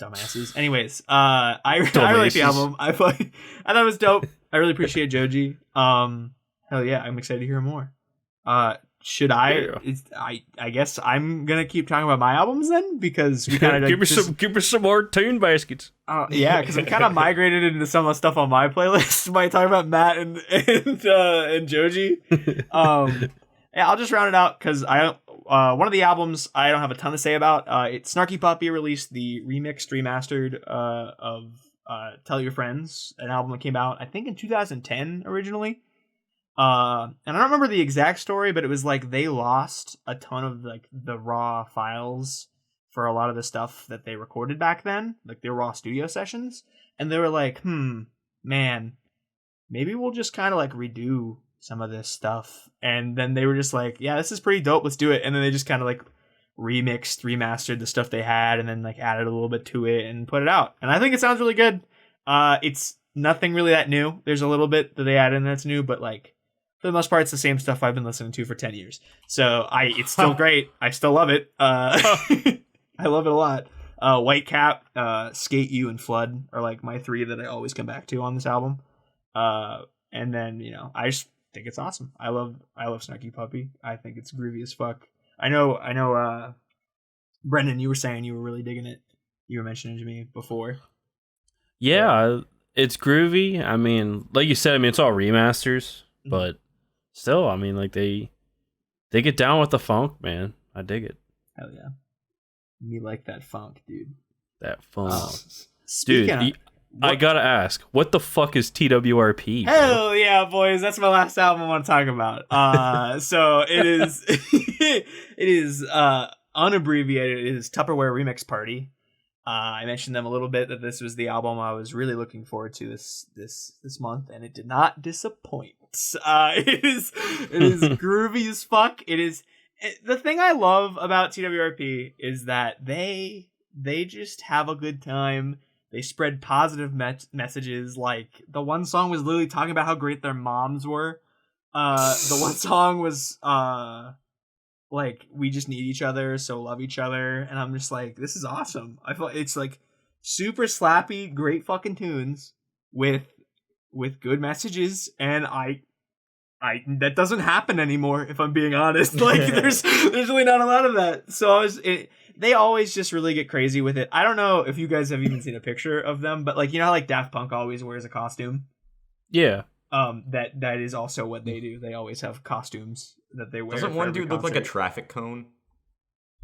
dumbasses. Anyways, I really like the album. I thought it was dope. I really appreciate Joji. Hell yeah, I'm excited to hear more. Should I? Yeah. I guess I'm gonna keep talking about my albums then because we kind of give me some more tune baskets. Yeah, because I'm kind of migrated into some of the stuff on my playlist by talking about Matt and Joji. Yeah, I'll just round it out because one of the albums I don't have a ton to say about. It's Snarky Puppy released the remixed, remastered of Tell Your Friends, an album that came out I think in 2010 originally. And I don't remember the exact story, but it was like they lost a ton of like the raw files for a lot of the stuff that they recorded back then, like their raw studio sessions. And they were like, man, maybe we'll just kind of like redo some of this stuff. And then they were just like, yeah, this is pretty dope. Let's do it. And then they just kind of like remixed, remastered the stuff they had and then like added a little bit to it and put it out. And I think it sounds really good. It's nothing really that new. There's a little bit that they add in that's new, but like, for the most part, it's the same stuff I've been listening to for 10 years. So it's still great. I still love it. I love it a lot. Whitecap, Skate You, and Flood are like my three that I always come back to on this album. And then, you know, I just think it's awesome. I love Snarky Puppy. I think it's groovy as fuck. I know, Brendan, you were saying you were really digging it. You were mentioning to me before. Yeah, it's groovy. I mean, like you said, I mean, it's all remasters, but still, I mean, like they get down with the funk, man. I dig it. Hell yeah. Me like that funk, dude. That funk. Speaking of, I gotta ask, what the fuck is TWRP? Bro? Hell yeah, boys! That's my last album I want to talk about. So it is, it is unabbreviated. It is Tupperware Remix Party. I mentioned them a little bit that this was the album I was really looking forward to this month, and it did not disappoint. It is groovy as fuck. The thing I love about TWRP is that they just have a good time. They spread positive messages. Like, the one song was literally talking about how great their moms were. The one song was like, we just need each other, so love each other. And I'm just like, this is awesome. I feel it's like super slappy, great fucking tunes with good messages, and I that doesn't happen anymore, if I'm being honest. Like, there's really not a lot of that. So they always just really get crazy with it. I don't know if you guys have even seen a picture of them, but like, you know how like Daft Punk always wears a costume? Yeah. That is also what they do. They always have costumes that they wear. Doesn't one dude look like a traffic cone?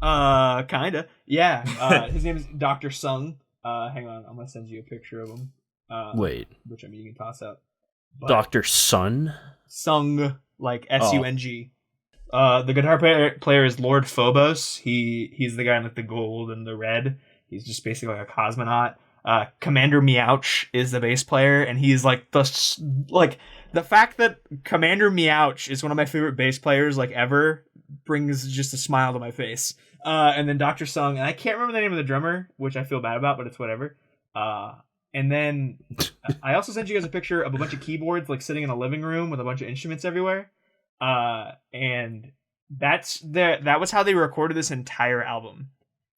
Kinda. Yeah. His name is Dr. Sung. Hang on, I'm gonna send you a picture of him. Wait. Which, I mean, you can toss up. Dr. Sun? Sung, like Sung. The guitar player is Lord Phobos. He's the guy in like the gold and the red. He's just basically like a cosmonaut. Commander Meowch is the bass player, and he's like the fact that Commander Meowch is one of my favorite bass players like ever brings just a smile to my face. And then Dr. Sung, and I can't remember the name of the drummer, which I feel bad about, but it's whatever. And then I also sent you guys a picture of a bunch of keyboards like sitting in a living room with a bunch of instruments everywhere. And that was how they recorded this entire album.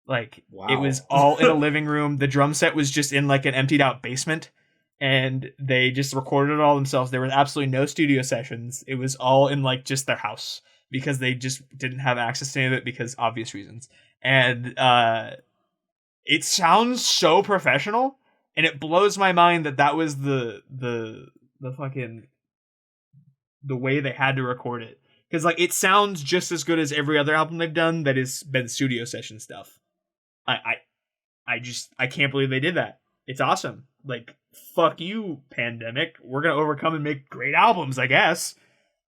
Like, wow. It was all in a living room. The drum set was just in like an emptied out basement, and they just recorded it all themselves. There was absolutely no studio sessions. It was all in like just their house, because they just didn't have access to any of it because obvious reasons. And it sounds so professional, and it blows my mind that was the fucking the way they had to record it, because like it sounds just as good as every other album they've done that has been studio session stuff. I can't believe they did that. It's awesome. Like, fuck you, pandemic. We're gonna overcome and make great albums, I guess.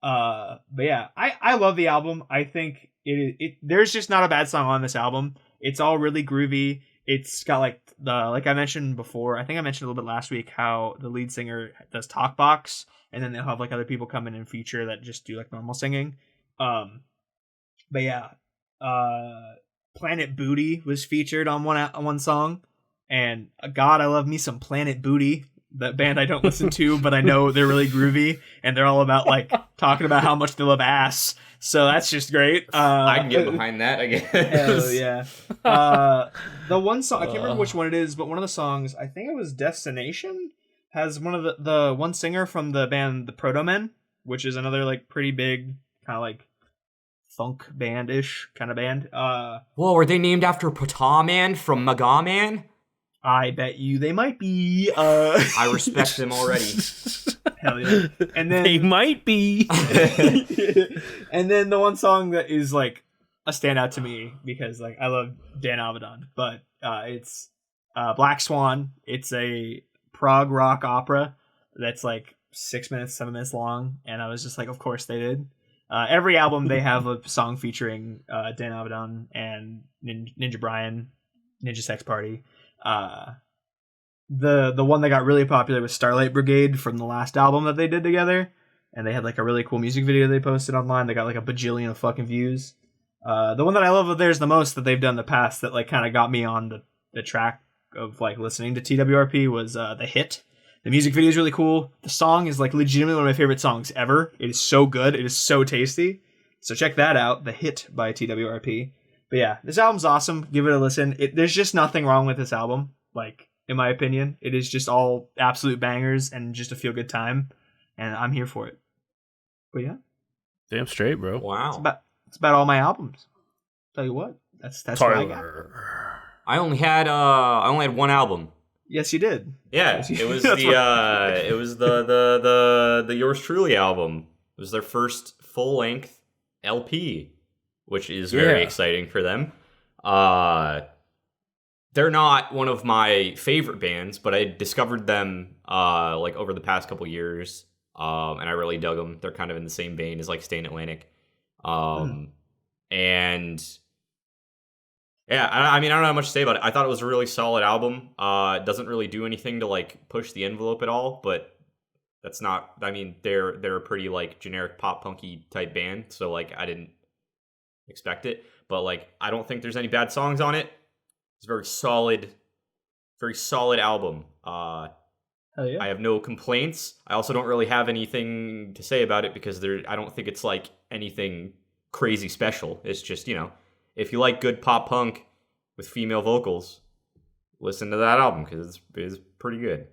But yeah, I love the album. I think there's just not a bad song on this album. It's all really groovy. It's got like I mentioned before, I think I mentioned a little bit last week, how the lead singer does talk box, and then they'll have like other people come in and feature that just do like normal singing. But yeah, Planet Booty was featured on one song, and God, I love me some Planet Booty. That band I don't listen to, but I know they're really groovy, and they're all about like talking about how much they love ass. So that's just great. I can get behind that, I guess. Hell yeah. The one song, I can't remember which one it is, but one of the songs, I think it was Destination, has one of the one singer from the band The Proto Men, which is another like pretty big kind of like funk band-ish kind of band. Whoa, are they named after Pata Man from Mega Man? I bet you they might be. I respect them already. Hell yeah. And then they might be. And then the one song that is like a standout to me, because like I love Dan Avidan, but it's Black Swan. It's a prog rock opera that's like 7 minutes long, and I was just like, of course they did. Every album they have a song featuring Dan Avidan and Ninja Brian, Ninja Sex Party. The one that got really popular was Starlight Brigade from the last album that they did together, and they had like a really cool music video they posted online. They got like a bajillion of fucking views. The one that I love of theirs the most that they've done in the past that like kind of got me on the track of like listening to TWRP was The Hit. The music video is really cool. The song is like legitimately one of my favorite songs ever. It is so good. It is so tasty. So check that out. The Hit by TWRP. But yeah, this album's awesome. Give it a listen. There's just nothing wrong with this album. Like, in my opinion, it is just all absolute bangers and just a feel good time. And I'm here for it. But yeah. Damn straight, bro. Wow. It's about all my albums. Tell you what. That's what I got. I only had one album. Yes, you did. Yeah, it was the Yours Truly album. It was their first full length LP, which is very exciting for them. they're not one of my favorite bands, but I discovered them like over the past couple years, and I really dug them. They're kind of in the same vein as like Stay in Atlantic, and yeah, I mean I don't have much to say about it. I thought it was a really solid album. It doesn't really do anything to like push the envelope at all, but that's not. I mean they're a pretty like generic pop punky type band, so like I didn't expect it, but like I don't think there's any bad songs on it. It's a very solid album. Hell yeah. I have no complaints. I also don't really have anything to say about it because I don't think it's like anything crazy special. It's just, if you like good pop punk with female vocals, listen to that album because it's pretty good.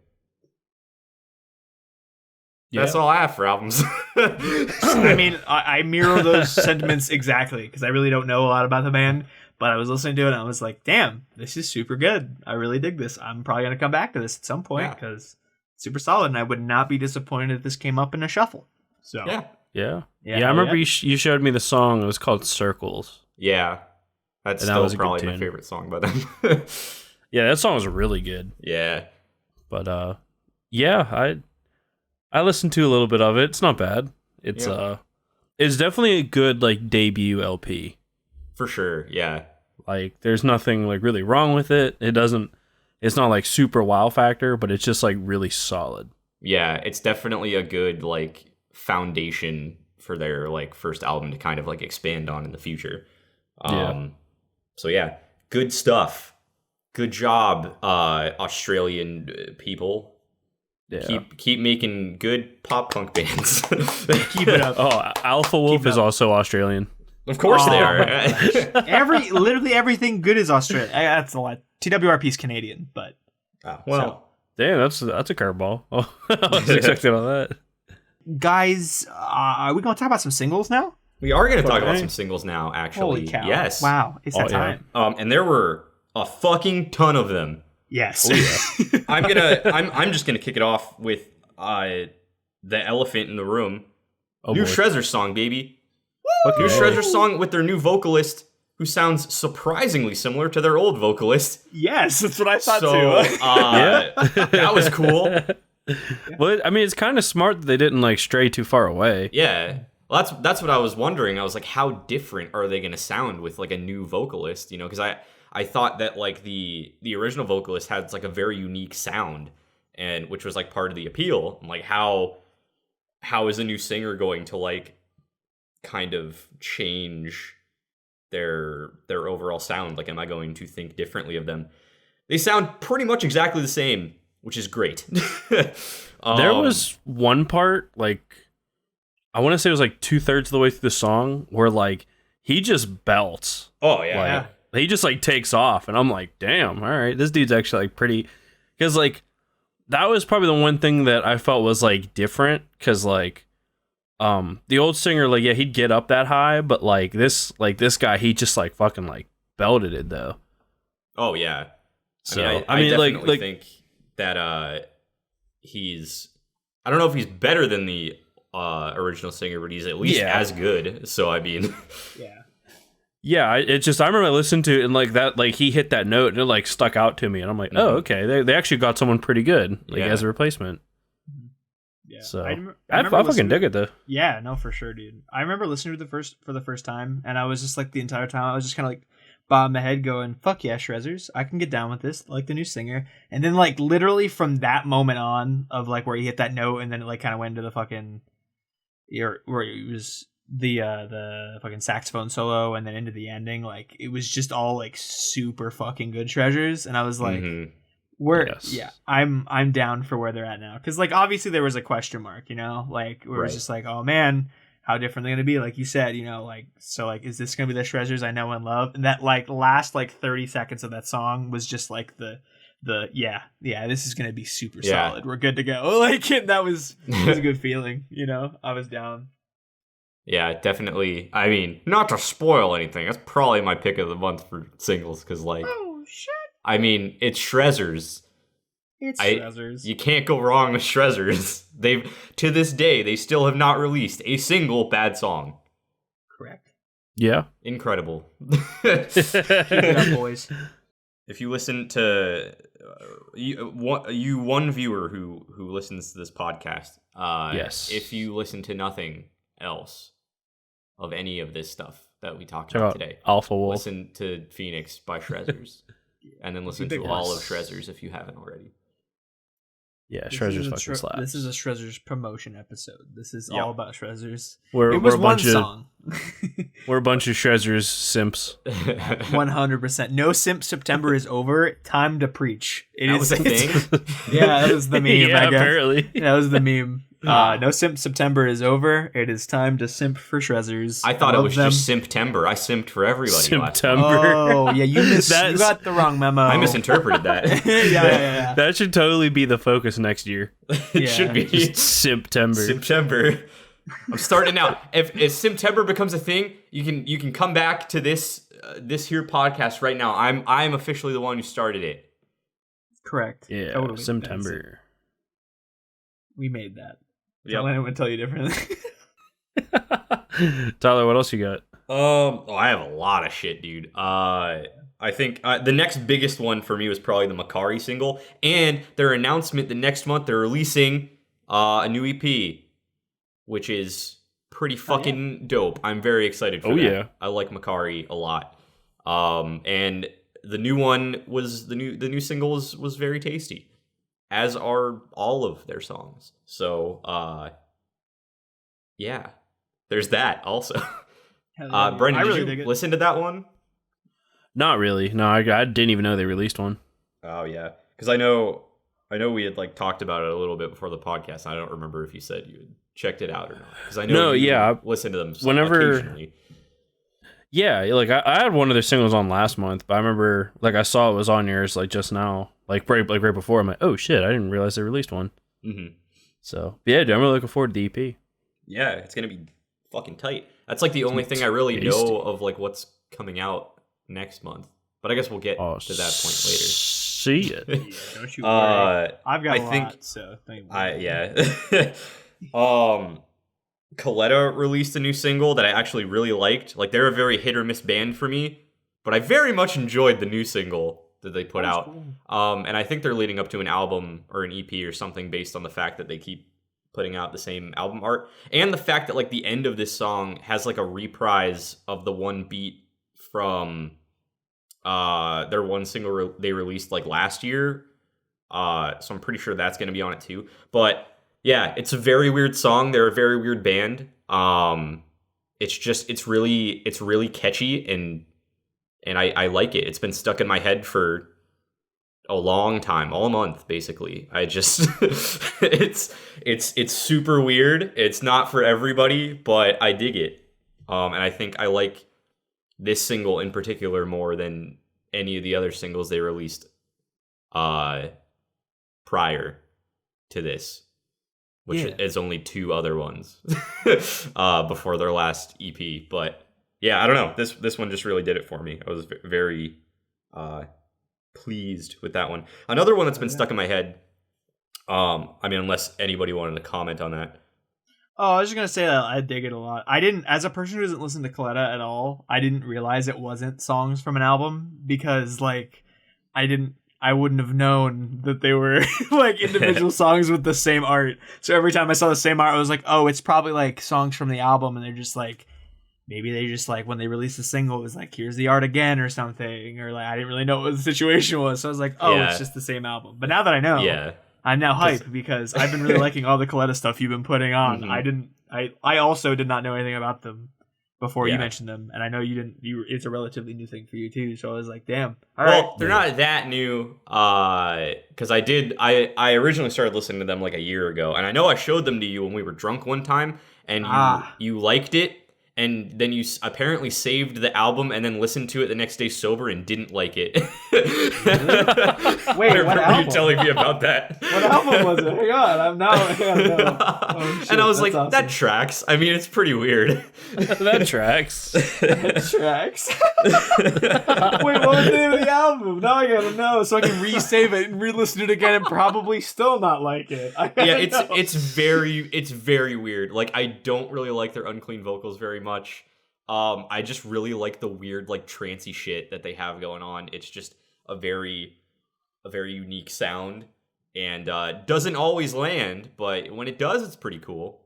Yeah. That's all I have for albums. I mean, I mirror those sentiments exactly because I really don't know a lot about the band. But I was listening to it and I was like, damn, this is super good. I really dig this. I'm probably going to come back to this at some point because it's super solid. And I would not be disappointed if this came up in a shuffle. So Yeah. I remember you showed me the song. It was called Circles. Yeah. That's still probably my favorite song by them. Yeah, that song was really good. Yeah. But I listened to a little bit of it. It's not bad. It's definitely a good like debut LP. For sure, yeah. Like, there's nothing like really wrong with it. It's not like super wow factor, but it's just like really solid. Yeah, it's definitely a good like foundation for their like first album to kind of like expand on in the future. So yeah, good stuff. Good job, Australian people. Yeah. Keep making good pop punk bands. Keep it up. Oh, Alpha Wolf is also Australian. Of course they are. Literally everything good is Australian. That's a lot. TWRP's Canadian, but damn, that's a curveball. Oh, I was expecting all that. Guys, are we going to talk about some singles now? We are going to talk about some singles now. Actually, holy cow! Yes. Wow, it's that time. And there were a fucking ton of them. Yes. Oh, yeah. I'm just gonna kick it off with the elephant in the room. New Shrezzers song, baby. New Shrezzers song with their new vocalist, who sounds surprisingly similar to their old vocalist. Yes, that's what I thought too. That was cool. But I mean, it's kind of smart that they didn't like stray too far away. Yeah, well, that's what I was wondering. I was like, how different are they gonna sound with like a new vocalist? Because I thought that like the original vocalist had like a very unique sound, and which was like part of the appeal. I'm like, how is a new singer going to like kind of change their overall sound? Like, am I going to think differently of them? They sound pretty much exactly the same, which is great. There was one part, like, I want to say it was like 2/3 of the way through the song where like he just belts. Oh yeah. Like, he just like takes off, and I'm like, damn, all right, this dude's actually like pretty. Because like that was probably the one thing that I felt was like different. Because like the old singer, like, yeah, he'd get up that high, but like this guy, he just like fucking like belted it though. Oh yeah. So I mean, I definitely think that he's, I don't know if he's better than the original singer, but he's at least as good. So I mean, yeah. It's just, I remember I listened to it and like that, like he hit that note and it like stuck out to me, and I'm like, oh, okay, they actually got someone pretty good, like as a replacement. Yeah. So I fucking dig it though. Yeah, no, for sure, dude. I remember listening to for the first time, and I was just like the entire time I was just kind of like bobbing my head, going, "Fuck yeah, Shrezzers! I can get down with this." Like the new singer, and then like literally from that moment on, of like where he hit that note, and then it like kind of went into the fucking, where it was the fucking saxophone solo, and then into the ending. Like it was just all like super fucking good Treasures, and I was like. I'm down for where they're at now, because like obviously there was a question mark, like where it was just like, oh man, how different they're gonna be, like you said, like, so like, is this gonna be the Shrezzers I know and love? And that like last like 30 seconds of that song was just like the this is gonna be super solid, we're good to go. Like that was a good feeling. I was down. Yeah, definitely. I mean, not to spoil anything, that's probably my pick of the month for singles, because like, oh shit, I mean, it's Shrezzers. Shrezzers. You can't go wrong with Shrezzers. To this day, they still have not released a single bad song. Correct. Yeah. Incredible. Keep it up, boys. if you listen to you one viewer who listens to this podcast, yes. If you listen to nothing else of any of this stuff that we talked Check about out today, Alpha Wolf. listen to Phoenix by Shrezzers, and then listen to all of Shrezzers if you haven't already. Yeah, Shrezzers fucking slaps. This is a Shrezzers promotion episode. This is Yep. all about Shrezzers. We're It was a one bunch of song. we're a bunch of Shrezzers simps. 100%. No Simp September is over. Time to preach. That was a thing? Yeah, that was the meme, Yeah, I guess. apparently. That was the meme. No Simp September is over. It is time to simp for Shrezzers. I thought it Love was them. just Simptember. I simped for everybody last time. September. Oh, yeah, you got the wrong memo. I misinterpreted that. yeah. That should totally be the focus next year. It should be. Just September. September. I'm starting now. If September becomes a thing, you can come back to this here podcast right now. I'm officially the one who started it. Correct. Yeah, Totally. September. We made that. Yep. Don't let anyone tell you differently. Tyler, what else you got? I have a lot of shit, dude. I think the next biggest one for me was probably the Makari single, and their announcement the next month they're releasing a new EP, which is pretty fucking dope. I'm very excited for that. Yeah. I like Makari a lot. And the new one was the new single was very tasty, as are all of their songs. So yeah, there's that also. Brendan, did you listen to that one? Not really. No, I didn't even know they released one. Oh yeah, because I know we had like talked about it a little bit before the podcast. I don't remember if you said you had checked it out or not. Because I know listen to them occasionally. Yeah, like I had one of their singles on last month, but I remember like I saw it was on yours like just now, like right before. I'm like, oh shit, I didn't realize they released one. Mm-hmm. So yeah, dude, I'm really looking forward to the EP. Yeah, it's gonna be fucking tight. That's like the only thing I really know of like what's coming out next month. But I guess we'll get to that point later. See it. Yeah, don't you worry. I've got a lot, think, so thank Coletta released a new single that I actually really liked. Like they're a very hit or miss band for me, but I very much enjoyed the new single that they put out. Cool. And I think they're leading up to an album or an EP or something based on the fact that they keep putting out the same album art, and the fact that like the end of this song has like a reprise of the one beat from their one single they released like last year. So I'm pretty sure that's going to be on it too. But yeah, it's a very weird song. They're a very weird band. It's really catchy and I like it. It's been stuck in my head for a long time, all month basically. I just it's super weird. It's not for everybody, but I dig it. And I think I like this single in particular more than any of the other singles they released prior to this, which is only two other ones before their last EP. But yeah, I don't know. This one just really did it for me. I was very pleased with that one. Another one that's been stuck in my head. I mean, unless anybody wanted to comment on that. Oh, I was just gonna say that I dig it a lot. I didn't, as a person who doesn't listen to Coletta at all, I didn't realize it wasn't songs from an album because, like, I wouldn't have known that they were like individual songs with the same art. So every time I saw the same art, I was like, oh, it's probably like songs from the album, and they're just like, maybe they just like when they released the single, it was like, here's the art again or something, or like I didn't really know what the situation was. So I was like, oh, it's just the same album. But now that I know, I'm now hyped because I've been really liking all the Coletta stuff you've been putting on. Mm-hmm. I also did not know anything about them before you mentioned them, and I know you didn't. It's a relatively new thing for you too. So I was like, damn. All right. They're not that new, because I originally started listening to them like a year ago, and I know I showed them to you when we were drunk one time, and you liked it. And then you apparently saved the album and then listened to it the next day sober and didn't like it. Wait, what album? You telling me about that? What album was it? Hang on, I'm now. Oh, shit, and I was like, awesome. That tracks. I mean, it's pretty weird. That tracks. That tracks. Wait, what was the name of the album? Now I gotta know so I can resave it and re-listen to it again and probably still not like it. It's very weird. Like, I don't really like their unclean vocals very much. I just really like the weird like trancey shit that they have going on. It's just a very unique sound, and doesn't always land, but when it does, it's pretty cool.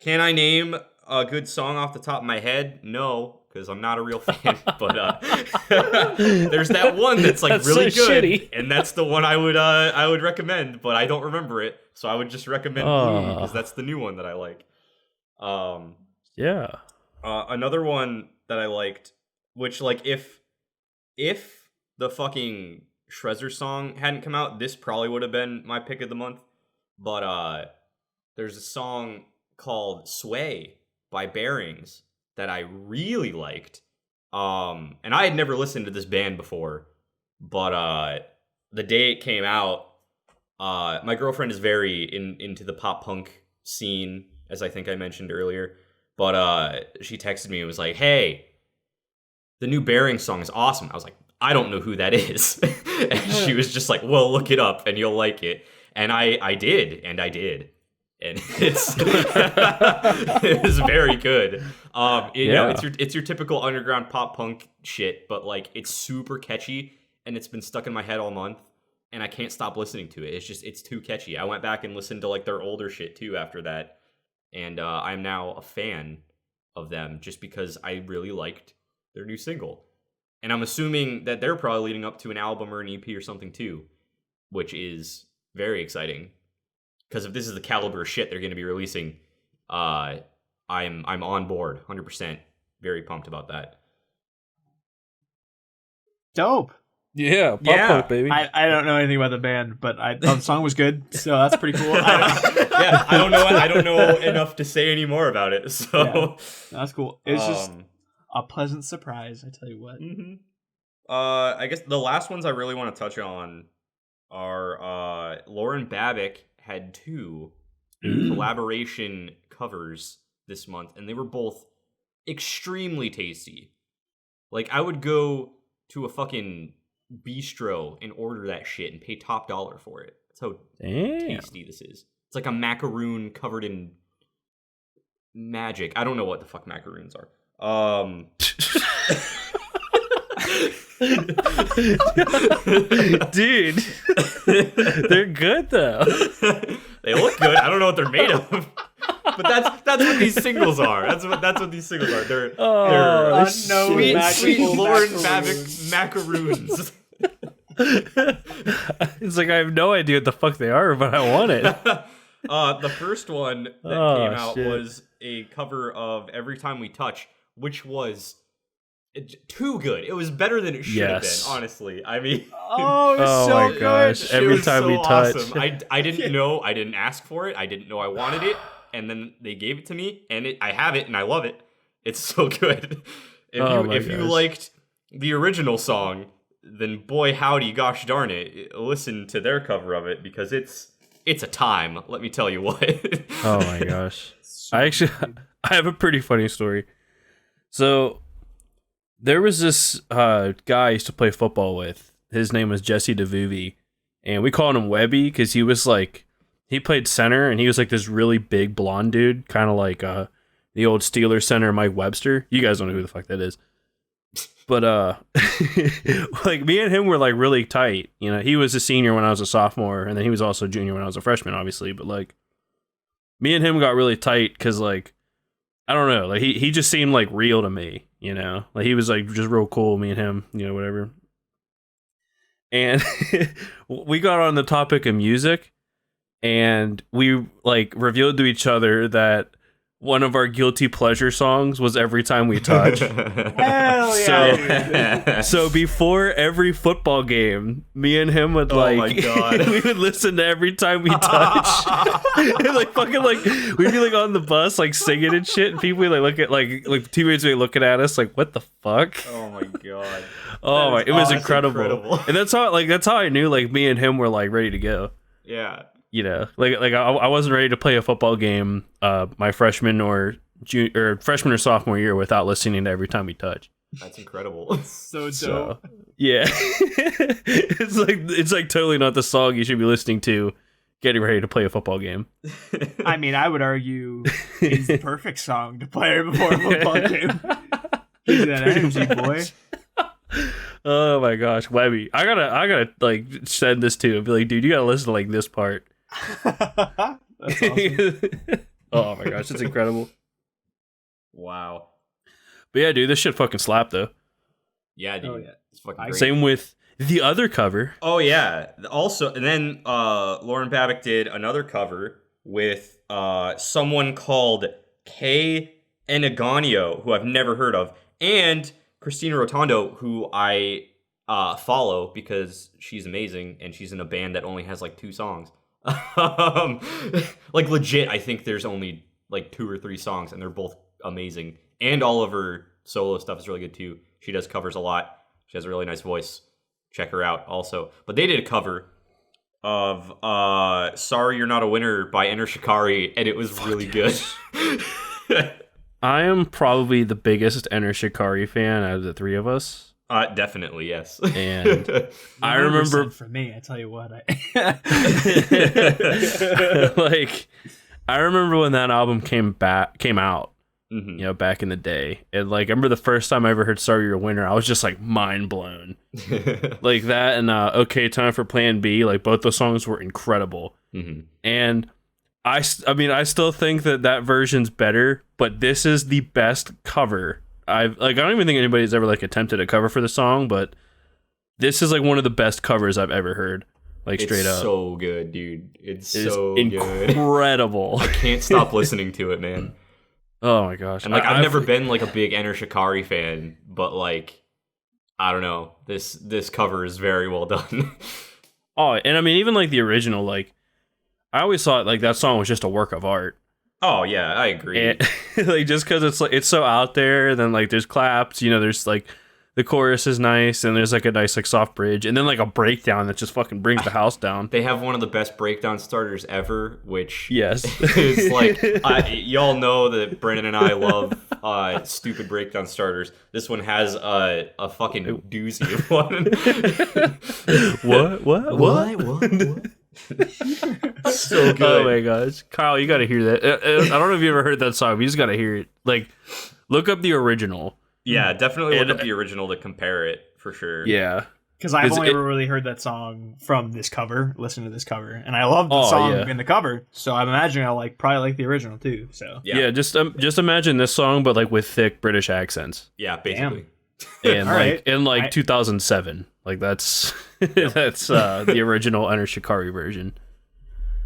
Can I name a good song off the top of my head? No, because I'm not a real fan. But there's that one that's like really so good, shitty. and that's the one I would recommend. But I don't remember it, so I would just recommend Blue because that's the new one that I like. Yeah. Another one that I liked, which like if the fucking Shrezzer song hadn't come out, this probably would have been my pick of the month. But there's a song called Sway by Bearings that I really liked. And I had never listened to this band before, but the day it came out, my girlfriend is very into the pop punk scene, as I think I mentioned earlier. But she texted me and was like, "Hey, the new Bearings song is awesome." I was like, "I don't know who that is." And she was just like, "Well, look it up and you'll like it." And I did. And it's it was very good. You know, it's your typical underground pop punk shit, but like it's super catchy and it's been stuck in my head all month and I can't stop listening to it. It's too catchy. I went back and listened to like their older shit too after that, and I'm now a fan of them just because I really liked their new single. And I'm assuming that they're probably leading up to an album or an EP or something too, which is very exciting. Because if this is the caliber of shit they're going to be releasing, I'm on board, 100%. Very pumped about that. Dope. Yeah, punk, baby. I don't know anything about the band, but the song was good, so that's pretty cool. I don't know enough to say any more about it. So that's cool. It's just a pleasant surprise, I tell you what. Mm-hmm. I guess the last ones I really want to touch on are Lauren Babick had 2 collaboration covers this month, and they were both extremely tasty. Like, I would go to a fucking bistro and order that shit and pay top dollar for it. That's how tasty this is. It's like a macaroon covered in magic. I don't know what the fuck macaroons are. Dude, they're good though. They look good. I don't know what they're made of, but that's what these singles are. That's what these singles are. They're sweet Lauren Babick macaroons. It's like I have no idea what the fuck they are, but I want it. The first one that came out was a cover of "Every Time We Touch," which was too good. It was better than it should have been, honestly. I mean, it was so my good. gosh! Every time we touch, awesome. I didn't know. I didn't ask for it. I didn't know I wanted it, and then they gave it to me, and I have it, and I love it. It's so good. If you liked the original song, then boy howdy, gosh darn it, listen to their cover of it because it's a time. Let me tell you what. Oh my gosh! I have a pretty funny story. So there was this guy I used to play football with. His name was Jesse DeVuvi, and we called him Webby because he was like, he played center, and he was like this really big blonde dude, kind of like the old Steelers center Mike Webster. You guys don't know who the fuck that is. But like me and him were like really tight. You know, he was a senior when I was a sophomore, and then he was also a junior when I was a freshman, obviously. But like me and him got really tight because like, I don't know, like he just seemed like real to me, you know? Like he was like just real cool, me and him, you know, whatever. And we got on the topic of music, and we like revealed to each other that one of our guilty pleasure songs was Every Time We Touch. Hell yeah. So before every football game, me and him would like, oh my God. we would listen to Every Time We Touch. And like fucking like, we'd be like on the bus, like singing and shit. And people would like look at like teammates would be looking at us like, what the fuck? Oh my God. Oh my, it was incredible. And that's how I knew like me and him were like ready to go. Yeah. You know, like I wasn't ready to play a football game my freshman or freshman or sophomore year without listening to Every Time We Touch. That's incredible. So dope. So, yeah. it's like totally not the song you should be listening to getting ready to play a football game. I mean, I would argue it's the perfect song to play before a football game. Give that energy, boy. Oh my gosh, Webby. I gotta like send this to him. Be like, dude, you gotta listen to like this part. That's awesome. Oh my gosh, it's incredible. Wow. But yeah, dude, this shit fucking slapped though. Yeah, dude. Oh, yeah. It's fucking great. Same with the other cover. Oh yeah. Also, and then Lauren Babick did another cover with someone called Kay Enagonio, who I've never heard of, and Christina Rotondo, who I follow because she's amazing and she's in a band that only has like 2 songs. Like legit, I think there's only like 2 or 3 songs, and they're both amazing. And all of her solo stuff is really good too. She does covers a lot. She has a really nice voice. Check her out also. But they did a cover of Sorry You're Not a Winner by Enter Shikari, and it was really good. I am probably the biggest Enter Shikari fan out of the 3 of us. Definitely, yes. And I remember for me, I tell you what, like I remember when that album came out. Mm-hmm. You know, back in the day. And like I remember the first time I ever heard Sorry You're a Winner, I was just like mind blown. Like that and Okay, Time for Plan B, like both those songs were incredible. Mm-hmm. And I mean, I still think that version's better, but this is the best cover. I don't even think anybody's ever like attempted a cover for the song, but this is like one of the best covers I've ever heard. Like straight up. It's so good, dude. It's It is so good. Incredible. I can't stop listening to it, man. Oh my gosh. And like I've never been like a big Enter Shikari fan, but like I don't know. This cover is very well done. Oh, and I mean even like the original, like I always thought like that song was just a work of art. Oh yeah, I agree. And, like just because it's like it's so out there, and then like there's claps, you know, there's like the chorus is nice, and there's like a nice like soft bridge, and then like a breakdown that just fucking brings the house down. They have one of the best breakdown starters ever, which yes, is like y'all know that Brennan and I love stupid breakdown starters. This one has a fucking doozy of one. What? So good. Oh my gosh, Kyle, you gotta hear that. I don't know if you ever heard that song, but you just gotta hear it. Like, look up the original. Yeah, definitely look up the original to compare it for sure. Yeah, because I've only ever really heard that song from this cover. Listen to this cover, and I love the song in the cover. So I'm imagining I'll probably like the original too. So yeah, just imagine this song, but like with thick British accents. Yeah, basically. And in 2007, like that's that's the original Enter Shikari version.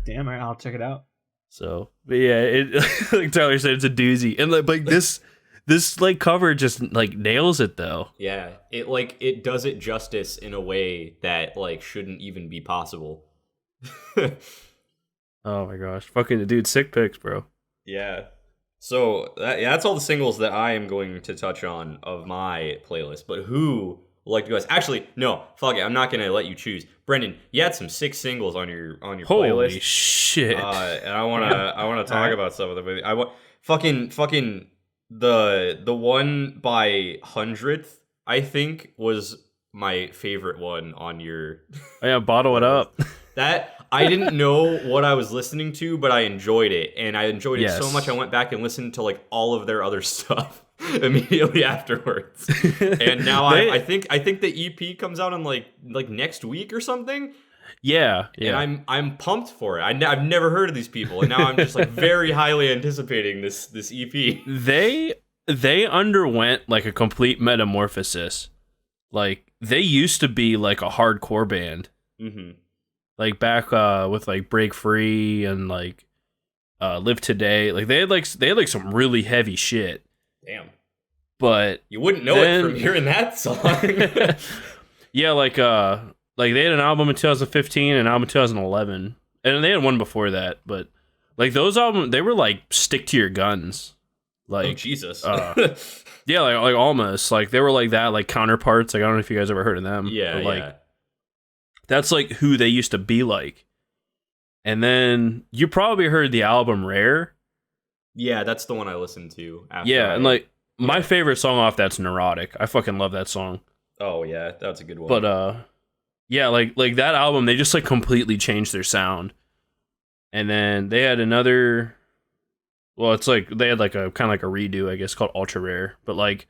Damn, all right, I'll check it out. So, but yeah, it like Tyler said, it's a doozy, and like this like cover just like nails it though. Yeah, it does it justice in a way that like shouldn't even be possible. Oh my gosh, fucking dude, sick picks, bro. Yeah. So that's all the singles that I am going to touch on of my playlist. But who would like to go? Actually, no, fuck it. I'm not gonna let you choose. Brendan, you had some 6 singles on your Holy playlist. Holy shit! And I wanna talk about some of them. I want fucking the one by 100th, I think, was my favorite one on your. Yeah, bottle it up. That I didn't know what I was listening to, but I enjoyed it, and I enjoyed it so much I went back and listened to like all of their other stuff immediately afterwards. And now I think the EP comes out on like next week or something. Yeah. And I'm pumped for it. I've never heard of these people, and now I'm just like very highly anticipating this EP. They underwent like a complete metamorphosis. Like they used to be like a hardcore band. Mm-hmm. Like back with like Break Free and like Live Today, like they had some really heavy shit. Damn. But you wouldn't know it from hearing that song. Yeah, like they had an album in 2015 and an album in 2011, and they had one before that. But like those albums, they were like stick to your guns. Like oh, Jesus. Yeah, like almost like they were like that, like Counterparts. Like I don't know if you guys ever heard of them. Yeah, but, like that's like who they used to be like. And then you probably heard the album Rare. Yeah, that's the one I listened to. And like my favorite song off that's Neurotic. I fucking love that song. Oh yeah, that's a good one. But yeah, like that album, they just like completely changed their sound. And then they had another. Well, it's like they had like a kind of like a redo, I guess, called Ultra Rare. But like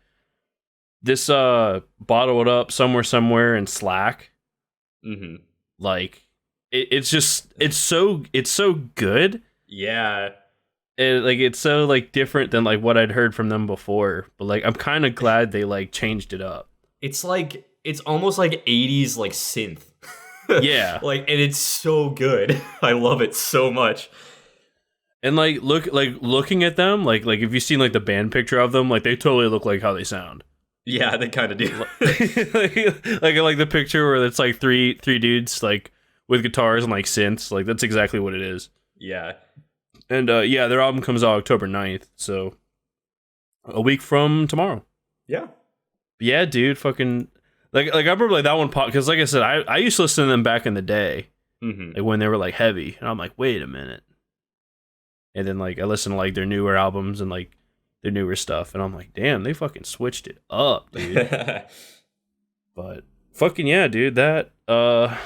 this bottled up somewhere in Slack. Mm-hmm. Like it's so good. Yeah. It's so like different than like what I'd heard from them before. But like I'm kind of glad they like changed it up. It's like it's almost like 80s like synth. Yeah. Like, and it's so good. I love it so much. And looking at them, like if you've seen like the band picture of them, like they totally look like how they sound. Yeah, they kind of do. like the picture where it's like three dudes like with guitars and like synths, like that's exactly what it is. Yeah. And yeah, their album comes out October 9th, so a week from tomorrow. Yeah. Yeah, dude, fucking like I remember like that one because like I said, I used to listen to them back in the day, like when they were like heavy, and I'm like, wait a minute, and then like I listened to like their newer albums and like their newer stuff, and I'm like, damn, they fucking switched it up, dude. But fucking yeah, dude, that wow,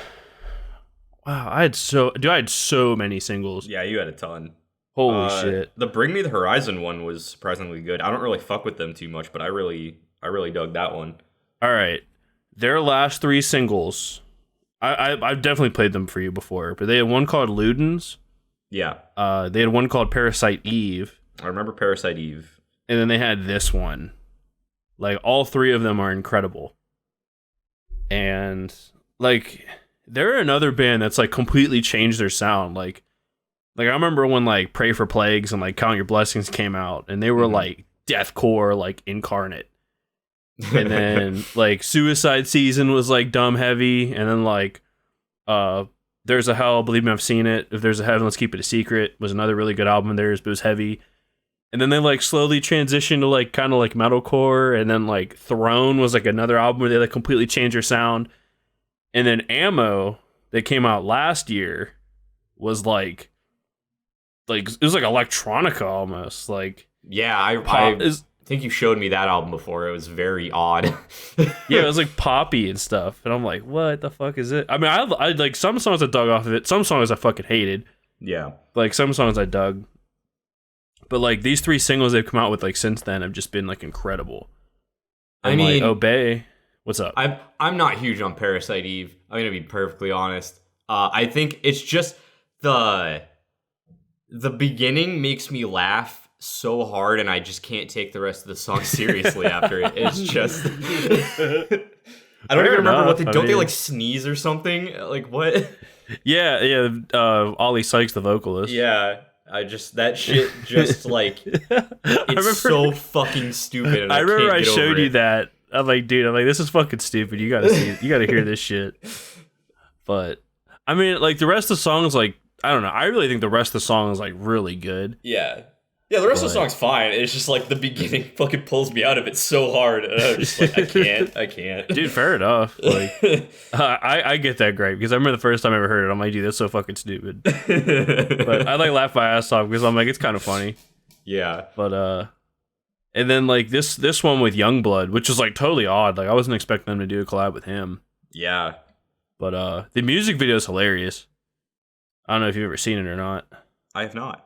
I had so many singles. Yeah, you had a ton. Holy shit. The Bring Me the Horizon one was surprisingly good. I don't really fuck with them too much, but I really dug that one. All right. Their last 3 singles, I've definitely played them for you before, but they had one called Ludens. Yeah. They had one called Parasite Eve. I remember Parasite Eve. And then they had this one. Like, all 3 of them are incredible. And, like, they're another band that's, like, completely changed their sound. Like I remember when, like, Pray for Plagues and, like, Count Your Blessings came out, and they were, like, deathcore, like, incarnate. And then like Suicide Season was like dumb heavy, and then like There's a Hell, Believe Me I've Seen It, If There's a Heaven Let's Keep It a Secret was another really good album of theirs, but it was heavy. And then they like slowly transitioned to like kind of like metalcore, and then like Throne was like another album where they like completely changed their sound. And then Ammo that came out last year was like it was like electronica almost, like yeah, I think you showed me that album before. It was very odd. Yeah, it was like poppy and stuff, and I'm like, what the fuck is it? I mean, I like some songs I dug off of it, some songs I fucking hated. Yeah, like some songs I dug, but like these 3 singles they've come out with like since then have just been like incredible. And, I mean, like, Obey. What's up? I'm not huge on Parasite Eve. I'm gonna be perfectly honest. I think it's just the beginning makes me laugh so hard, and I just can't take the rest of the song seriously after it. It's just I don't even remember what don't they like sneeze or something? Like what? Yeah. Ollie Sykes, the vocalist. Yeah. That shit just like it's so fucking stupid. And I remember I showed you that. I'm like, dude, this is fucking stupid. You gotta see it. You gotta hear this shit. But I mean, like the rest of the song is like, I don't know. I really think the rest of the song is like really good. Yeah. Yeah, the rest of the song's fine. It's just like the beginning fucking pulls me out of it so hard. And I'm just like, I can't. Dude, fair enough. Like, I get that great because I remember the first time I ever heard it, I'm like, dude, that's so fucking stupid. But I like laugh my ass off because I'm like, it's kind of funny. Yeah. But and then like this one with Youngblood, which is like totally odd. Like I wasn't expecting them to do a collab with him. Yeah. But the music video is hilarious. I don't know if you've ever seen it or not. I have not.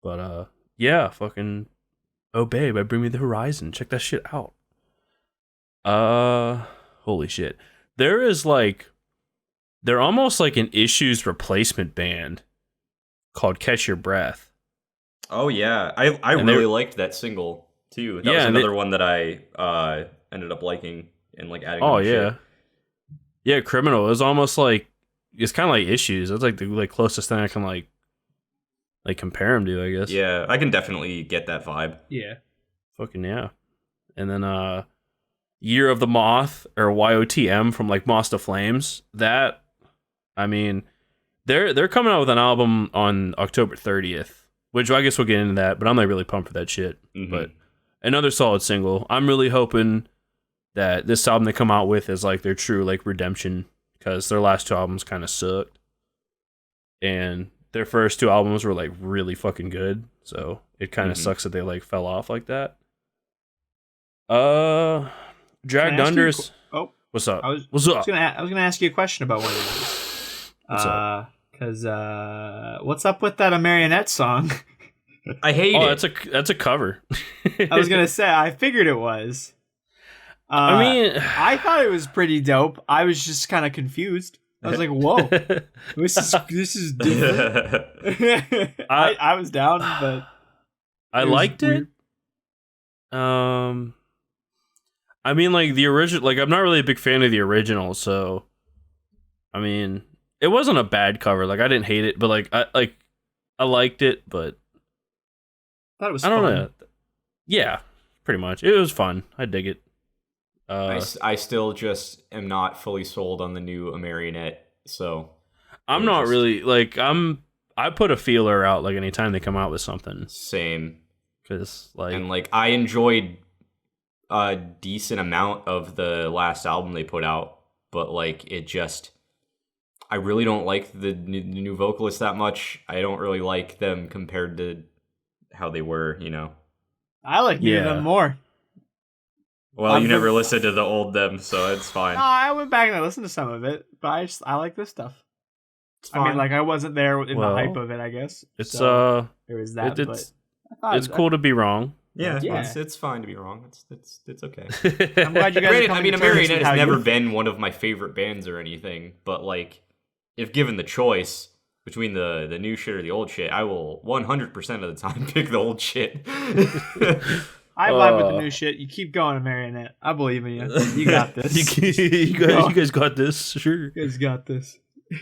But yeah, fucking Obey by Bring Me the Horizon. Check that shit out. Holy shit. They're almost like an Issues replacement band called Catch Your Breath. Oh yeah. I really liked that single too. That was another one that I ended up liking and like adding. Oh yeah. Shit. Yeah, Criminal. It was almost like it's kind of like Issues. That's like the closest thing I can like compare them to, I guess. Yeah, I can definitely get that vibe. Yeah. Fucking yeah. And then Year of the Moth, or YOTM from like Moss to Flames. That, I mean, they're coming out with an album on October 30th, which I guess we'll get into that, but I'm like really pumped for that shit. Mm-hmm. But another solid single. I'm really hoping that this album they come out with is like their true like redemption, because their last 2 albums kind of sucked. And their first 2 albums were like really fucking good, so it kind of sucks that they like fell off like that. Dragged Under's. What's up? I was gonna ask you a question about one of these. What's up? Because what's up with that A Marionette song? I hate it. That's a cover. I was gonna say, I figured it was. I mean, I thought it was pretty dope. I was just kind of confused. I was like, "Whoa, this is different." I was down, but I liked it. I mean, like the original. Like, I'm not really a big fan of the original, so I mean, it wasn't a bad cover. Like, I didn't hate it, but like, I liked it, but thought it was. I don't fun. know. Yeah, pretty much. It was fun. I dig it. I still just am not fully sold on the new Marionette, so I'm not really like I put a feeler out like anytime they come out with something. Same, because like and like I enjoyed a decent amount of the last album they put out, but like it just I really don't like the new vocalists that much. I don't really like them compared to how they were, you know. I like them more. Well, you never listened to the old them, so it's fine. No, I went back and I listened to some of it, but I like this stuff. I mean, like I wasn't there in the hype of it, I guess. It's so there was that. It's cool to be wrong. Yeah. It's fine to be wrong. It's okay. I'm glad you guys. Granted, I mean, Marionette has never been one of my favorite bands or anything, but like, if given the choice between the new shit or the old shit, I will 100% of the time pick the old shit. I vibe with the new shit. You keep going, Marionette. I believe in you. You got this. you guys got this. Sure. You guys got this.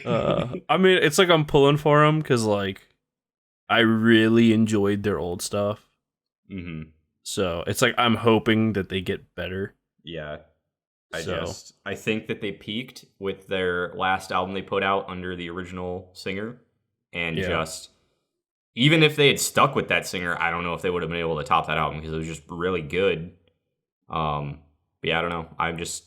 I mean, it's like I'm pulling for them because, like, I really enjoyed their old stuff. Mm-hmm. So it's like I'm hoping that they get better. Yeah. I think that they peaked with their last album they put out under the original singer, and just even if they had stuck with that singer, I don't know if they would have been able to top that album because it was just really good. But yeah, I don't know. I'm just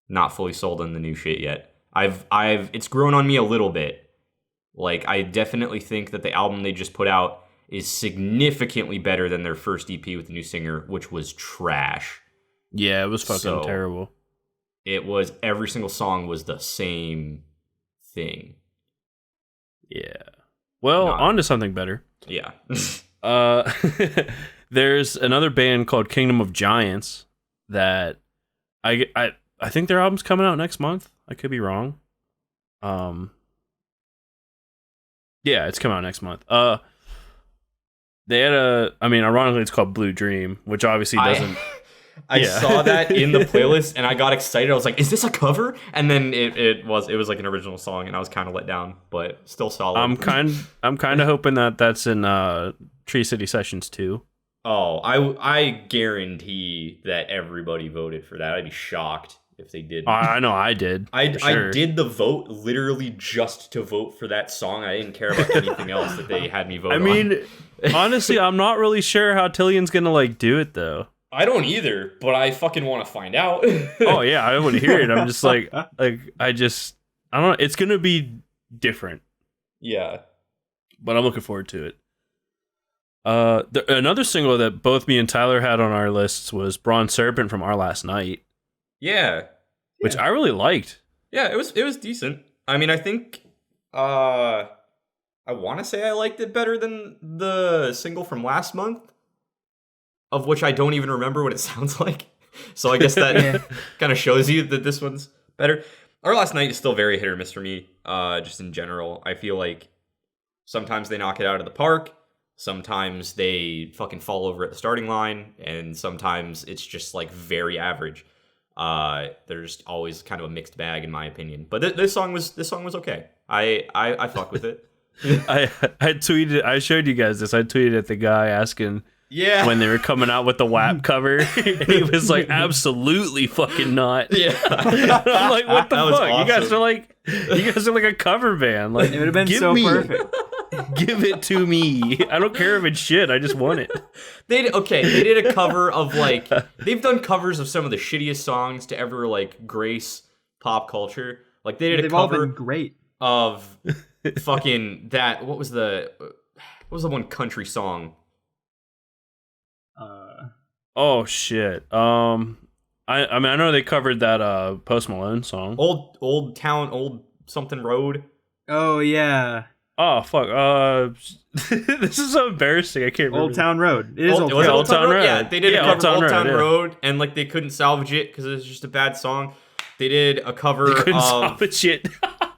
not fully sold on the new shit yet. It's grown on me a little bit. Like, I definitely think that the album they just put out is significantly better than their first EP with the new singer, which was trash. Yeah, it was fucking terrible. It was, every single song was the same thing. Yeah. Well, on to something better. Yeah. There's another band called Kingdom of Giants that I think their album's coming out next month. I could be wrong. Yeah, it's coming out next month. They had ironically it's called Blue Dream, which obviously doesn't I saw that in the playlist and I got excited. I was like, is this a cover? And then it was like an original song and I was kind of let down, but still solid. I'm kind of hoping that that's in Tree City Sessions too. Oh, I guarantee that everybody voted for that. I'd be shocked if they did. I know I did. I did the vote literally just to vote for that song. I didn't care about anything else that they had me vote on. I mean, honestly, I'm not really sure how Tillion's gonna like do it though. I don't either, but I fucking want to find out. Oh yeah, I want to hear it. I'm just like I don't know. It's gonna be different. Yeah, but I'm looking forward to it. Another single that both me and Tyler had on our lists was Bronze Serpent from Our Last Night. Yeah, which I really liked. Yeah, it was decent. I mean, I think I want to say I liked it better than the single from last month, of which I don't even remember what it sounds like. So I guess that kind of shows you that this one's better. Our Last Night is still very hit or miss for me, just in general. I feel like sometimes they knock it out of the park, sometimes they fucking fall over at the starting line, and sometimes it's just like very average. There's always kind of a mixed bag in my opinion. But this song was okay. I fuck with it. I tweeted, I showed you guys this. I tweeted at the guy asking when they were coming out with the WAP cover, and he was like, absolutely fucking not. Yeah. I'm like, what the fuck? Awesome. You guys are like a cover band. Like, it would have been so perfect. Give it to me. I don't care if it's shit. I just want it. They did a cover of like, they've done covers of some of the shittiest songs to ever like grace pop culture. Like they've cover all been great of fucking that. What was the one country song? Oh shit. I mean I know they covered that Post Malone song. Old Town, Old Something Road. Oh yeah. Oh fuck. This is so embarrassing. I can't remember. Old Town Road. It is Was Old it Town Old Town Road? Yeah, Road. they did Yeah, a cover Old Town of Old Town Road, yeah. Road, and like they couldn't salvage it because it was just a bad song. They did a cover Couldn't of. stop it. Shit.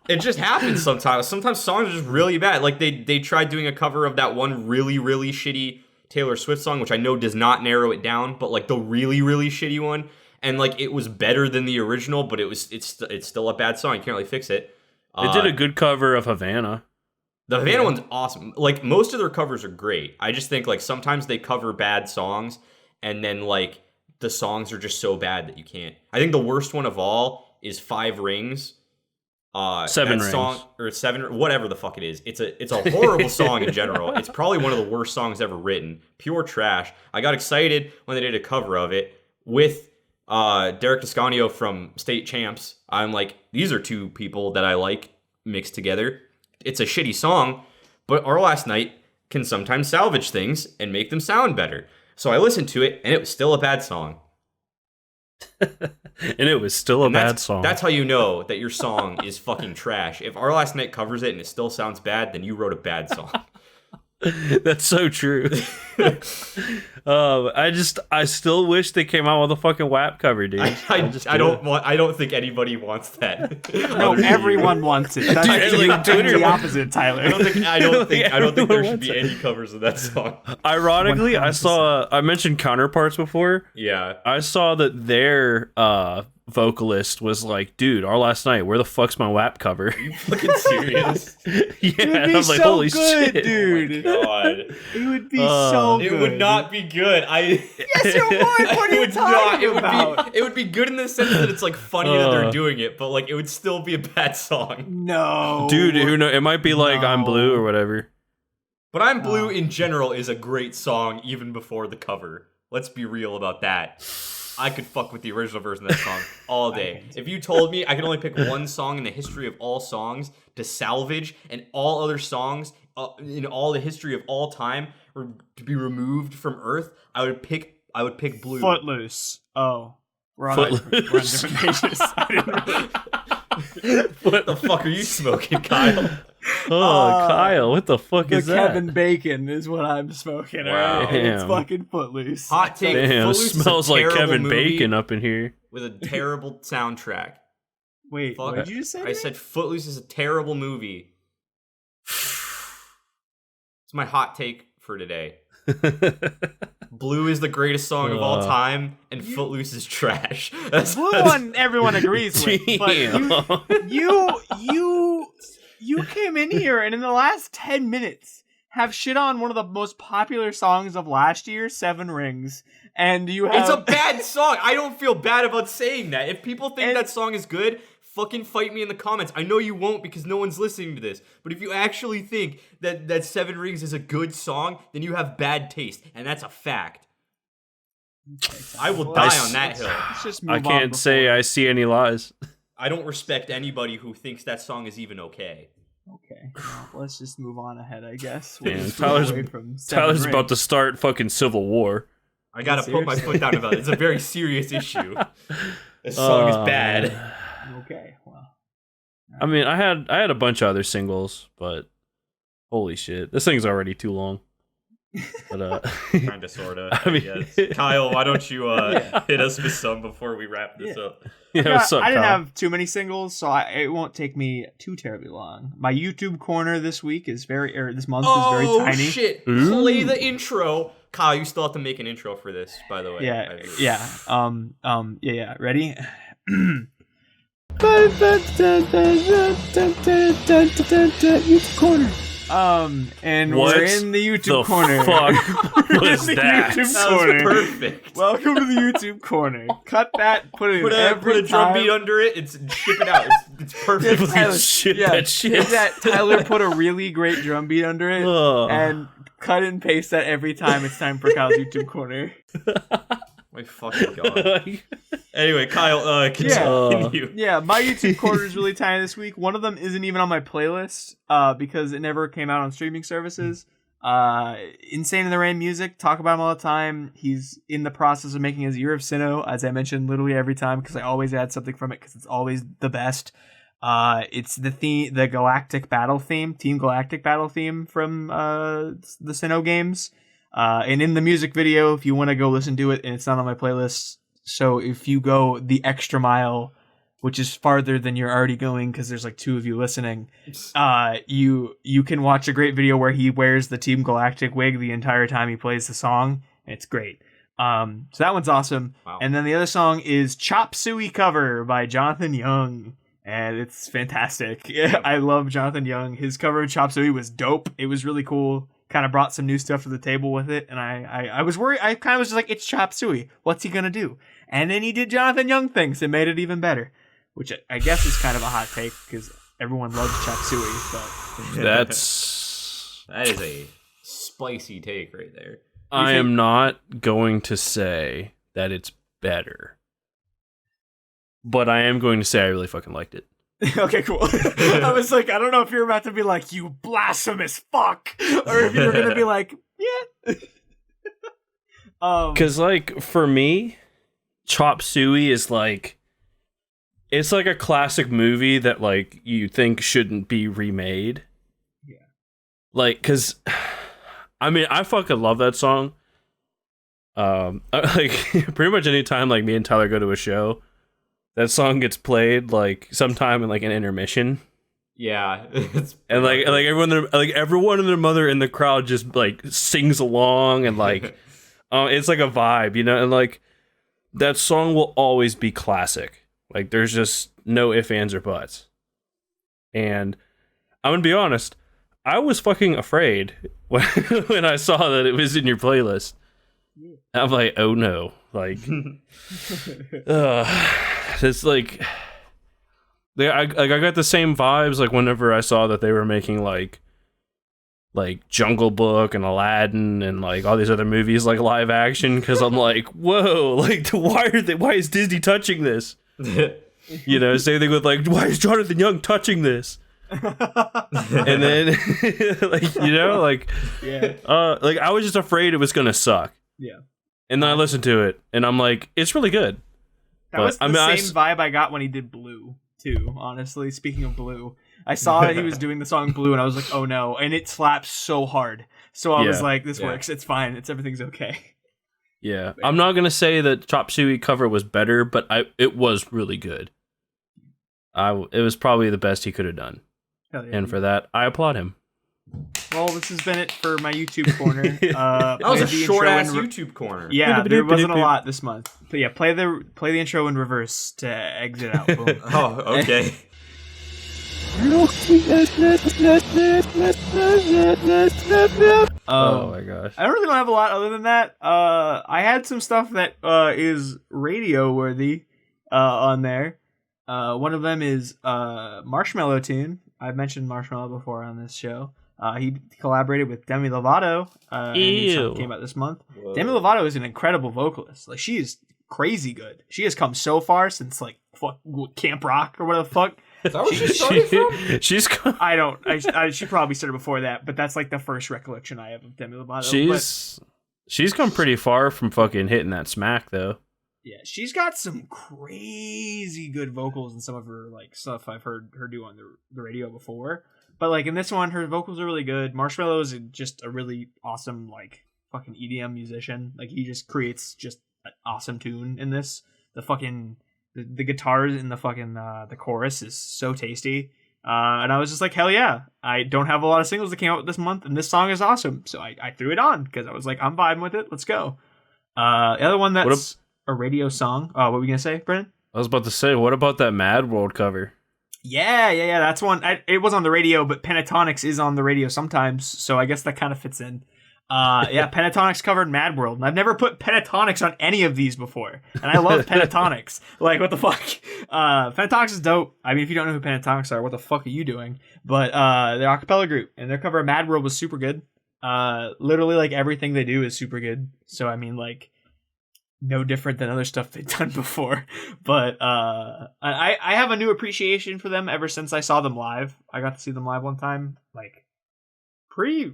It just happens sometimes. Sometimes songs are just really bad. Like they tried doing a cover of that one really really shitty Taylor Swift song, which I know does not narrow it down, but like the really really shitty one, and like it was better than the original, but it's still a bad song. You can't really fix it. They did a good cover of Havana. The Havana one's awesome. Like most of their covers are great. I just think like sometimes they cover bad songs, and then like the songs are just so bad that you can't. I think the worst one of all is Five Rings. Seven Rings. Song, or seven, whatever the fuck it is. It's a horrible song in general. It's probably one of the worst songs ever written. Pure trash. I got excited when they did a cover of it with Derek Toscanio from State Champs. I'm like, these are two people that I like mixed together. It's a shitty song, but Our Last Night can sometimes salvage things and make them sound better. So I listened to it, and it was still a bad song. And it was still a bad song. That's how you know that your song is fucking trash. If Our Last Night covers it and it still sounds bad, then you wrote a bad song. That's so true. I still wish they came out with a fucking WAP cover, dude. I don't think anybody wants that. No, everyone wants it. That's the opposite, Tyler. I don't think there should be any covers of that song. Ironically, 100%. I mentioned Counterparts before. Yeah. I saw that their vocalist was like, dude, Our Last Night, where the fuck's my WAP cover? Are you fucking serious? Yeah, and I was like, holy good, shit. dude. Oh my God. It would be so good. It would not be good. Yes, it would. What are you talking about? It would be good in the sense that it's like funny that they're doing it, but like it would still be a bad song. No. Dude, who knows? It might be like I'm Blue or whatever. But I'm Blue in general is a great song even before the cover. Let's be real about that. I could fuck with the original version of that song all day. If you told me I could only pick one song in the history of all songs to salvage and all other songs in all the history of all time or to be removed from Earth, I would pick Blue. Footloose. Oh. We're on different pages. What the fuck are you smoking, Kyle? Kyle, what the fuck is that? Kevin Bacon is what I'm smoking. Wow. Right? It's fucking Footloose. Hot take. Damn, Footloose is a smells like terrible Kevin movie Bacon up in here. with a terrible soundtrack. Wait, Fuck. what did you just say? I said Footloose is a terrible movie. It's my hot take for today. Blue is the greatest song of all time, and Footloose is trash. Blue one everyone agrees with, but you came in here and in the last 10 minutes have shit on one of the most popular songs of last year, Seven Rings, and you have... It's a bad song. I don't feel bad about saying that. If people think that song is good, fucking fight me in the comments. I know you won't because no one's listening to this. But if you actually think that Seven Rings is a good song, then you have bad taste, and that's a fact. I will die on that hill. Let's just move I can't on say I see any lies. I don't respect anybody who thinks that song is even okay. Okay, well, let's just move on ahead, I guess. Damn, Tyler's about to start fucking Civil War. I gotta put my foot down about it. It's a very serious issue. This song is bad. Okay, well. I mean, I had a bunch of other singles, but holy shit, this thing's already too long. But Kinda, sorta. I mean, yes. Kyle, why don't you hit us with some before we wrap this up? Yeah, what's up, I didn't Kyle? have too many singles, so it won't take me too terribly long. My YouTube corner this week is this month is very tiny. Oh shit! Play the intro. Kyle, you still have to make an intro for this, by the way. Yeah. Ready? YouTube corner. And What we're in the YouTube corner. Fuck was that? That was perfect. Welcome to the YouTube corner. Cut that. Put it Put a drum beat under it. Ship it out. It's perfect. Tyler, Shit yeah, that shit. Tyler put a really great drum beat under it and cut and paste that every time it's time for Kyle's YouTube corner. My fucking god. Anyway, Kyle, continue. Yeah, my YouTube corner is really tiny this week. One of them isn't even on my playlist because it never came out on streaming services. Insane in the Rain music, talk about him all the time. He's in the process of making his Year of Sinnoh, as I mentioned literally every time because I always add something from it because it's always the best. It's the Galactic Battle theme, Team Galactic Battle theme from the Sinnoh games. And in the music video, if you want to go listen to it, and it's not on my playlist, so if you go the extra mile, which is farther than you're already going because there's like 2 of you listening, you can watch a great video where he wears the Team Galactic wig the entire time he plays the song. It's great. So that one's awesome. Wow. And then the other song is Chop Suey cover by Jonathan Young. And it's fantastic. I love Jonathan Young. His cover of Chop Suey was dope. It was really cool. Kind of brought some new stuff to the table with it. And I was worried. I kind of was just like, it's Chop Suey. What's he going to do? And then he did Jonathan Young things and made it even better. Which I guess is kind of a hot take because everyone loves Chop Suey. But that is a spicy take right there. I am not going to say that it's better. But I am going to say I really fucking liked it. Okay, cool. I was like, I don't know if you're about to be like, you blasphemous fuck, or if you're going to be like, yeah. Because, like, for me, Chop Suey is like, it's like a classic movie that, like, you think shouldn't be remade. Yeah. Like, because, I mean, I fucking love that song. Like, pretty much anytime, like, me and Tyler go to a show, that song gets played like sometime in like an intermission. Yeah, and like everyone and their mother in the crowd just like sings along and like, it's like a vibe, you know. And like that song will always be classic. Like there's just no ifs, ands, or buts. And I'm gonna be honest, I was fucking afraid when I saw that it was in your playlist. I'm like, oh no, like, it's like, I got the same vibes like whenever I saw that they were making like Jungle Book and Aladdin and like all these other movies like live action, because I'm like, whoa, like why is Disney touching this? You know, same thing with like, why is Jonathan Young touching this? And then like, you know, like, yeah, like I was just afraid it was gonna suck. Yeah. And then I listened to it, and I'm like, it's really good. That was the same vibe I got when he did Blue, too, honestly. Speaking of Blue, I saw that he was doing the song Blue, and I was like, oh no. And it slaps so hard. So I was like, this works. It's fine. Everything's okay. Yeah. I'm not going to say that Chop Suey cover was better, but it was really good. It was probably the best he could have done. Hell yeah, and for that, I applaud him. Well, this has been it for my YouTube corner. That was a short-ass YouTube corner. Yeah, there wasn't a lot this month. But yeah, play the intro in reverse to exit out. Boom. Oh, okay. Oh my gosh. I really don't have a lot other than that. I had some stuff that is radio worthy on there. One of them is Marshmello Tune. I've mentioned Marshmello before on this show. He collaborated with Demi Lovato. And came out this month. Whoa. Demi Lovato is an incredible vocalist. Like, she is crazy good. She has come so far since like Camp Rock or whatever the fuck. Is that where she started from? She probably started before that, but that's like the first recollection I have of Demi Lovato. She's come pretty far from fucking hitting that smack though. Yeah, she's got some crazy good vocals in some of her like stuff I've heard her do on the radio before. But like in this one, her vocals are really good. Marshmello is just a really awesome like fucking EDM musician. Like he just creates just an awesome tune in this. The guitars in the fucking the chorus is so tasty. And I was just like, hell yeah. I don't have a lot of singles that came out this month, and this song is awesome. So I threw it on because I was like, I'm vibing with it. Let's go. The other one that's a radio song. What were we gonna say, Brennan? I was about to say, what about that Mad World cover? Yeah. That's one. It was on the radio, but Pentatonix is on the radio sometimes, so I guess that kind of fits in. Yeah, Pentatonix covered Mad World, and I've never put Pentatonix on any of these before, and I love Pentatonix. Like, what the fuck? Pentatonix is dope. I mean, if you don't know who Pentatonix are, what the fuck are you doing? But they're a cappella group, and their cover of Mad World was super good. Literally, like, everything they do is super good. So, I mean, like, no different than other stuff they've done before. But I have a new appreciation for them ever since I saw them live. I got to see them live one time, like, pretty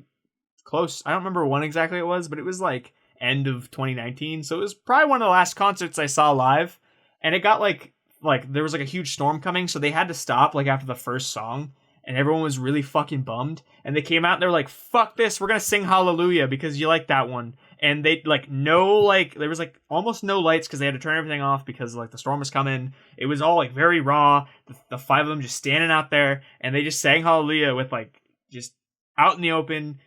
close. I don't remember when exactly it was, but it was like end of 2019. So it was probably one of the last concerts I saw live, and it got like like there was like a huge storm coming, so they had to stop like after the first song, and everyone was really fucking bummed. And they came out and they were like, "Fuck this, we're gonna sing Hallelujah because you like that one." And they like there was like almost no lights because they had to turn everything off because like the storm was coming. It was all like very raw. The five of them just standing out there, and they just sang Hallelujah with like just out in the open.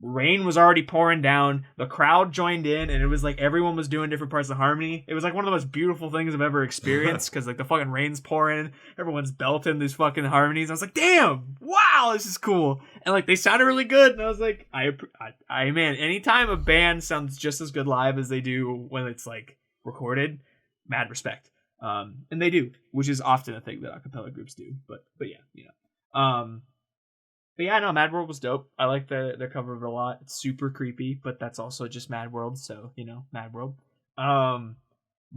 Rain was already pouring down. The crowd joined in, and it was like everyone was doing different parts of the harmony. It was like one of the most beautiful things I've ever experienced because like the fucking rain's pouring, everyone's belting these fucking harmonies. I was like, damn, wow, this is cool. And like they sounded really good, and I was like, I man, anytime a band sounds just as good live as they do when it's like recorded, mad respect. And they do, which is often a thing that a cappella groups do. But yeah, you know. But yeah, no, Mad World was dope. I like their cover of it a lot. It's super creepy, but that's also just Mad World, so, you know, Mad World. My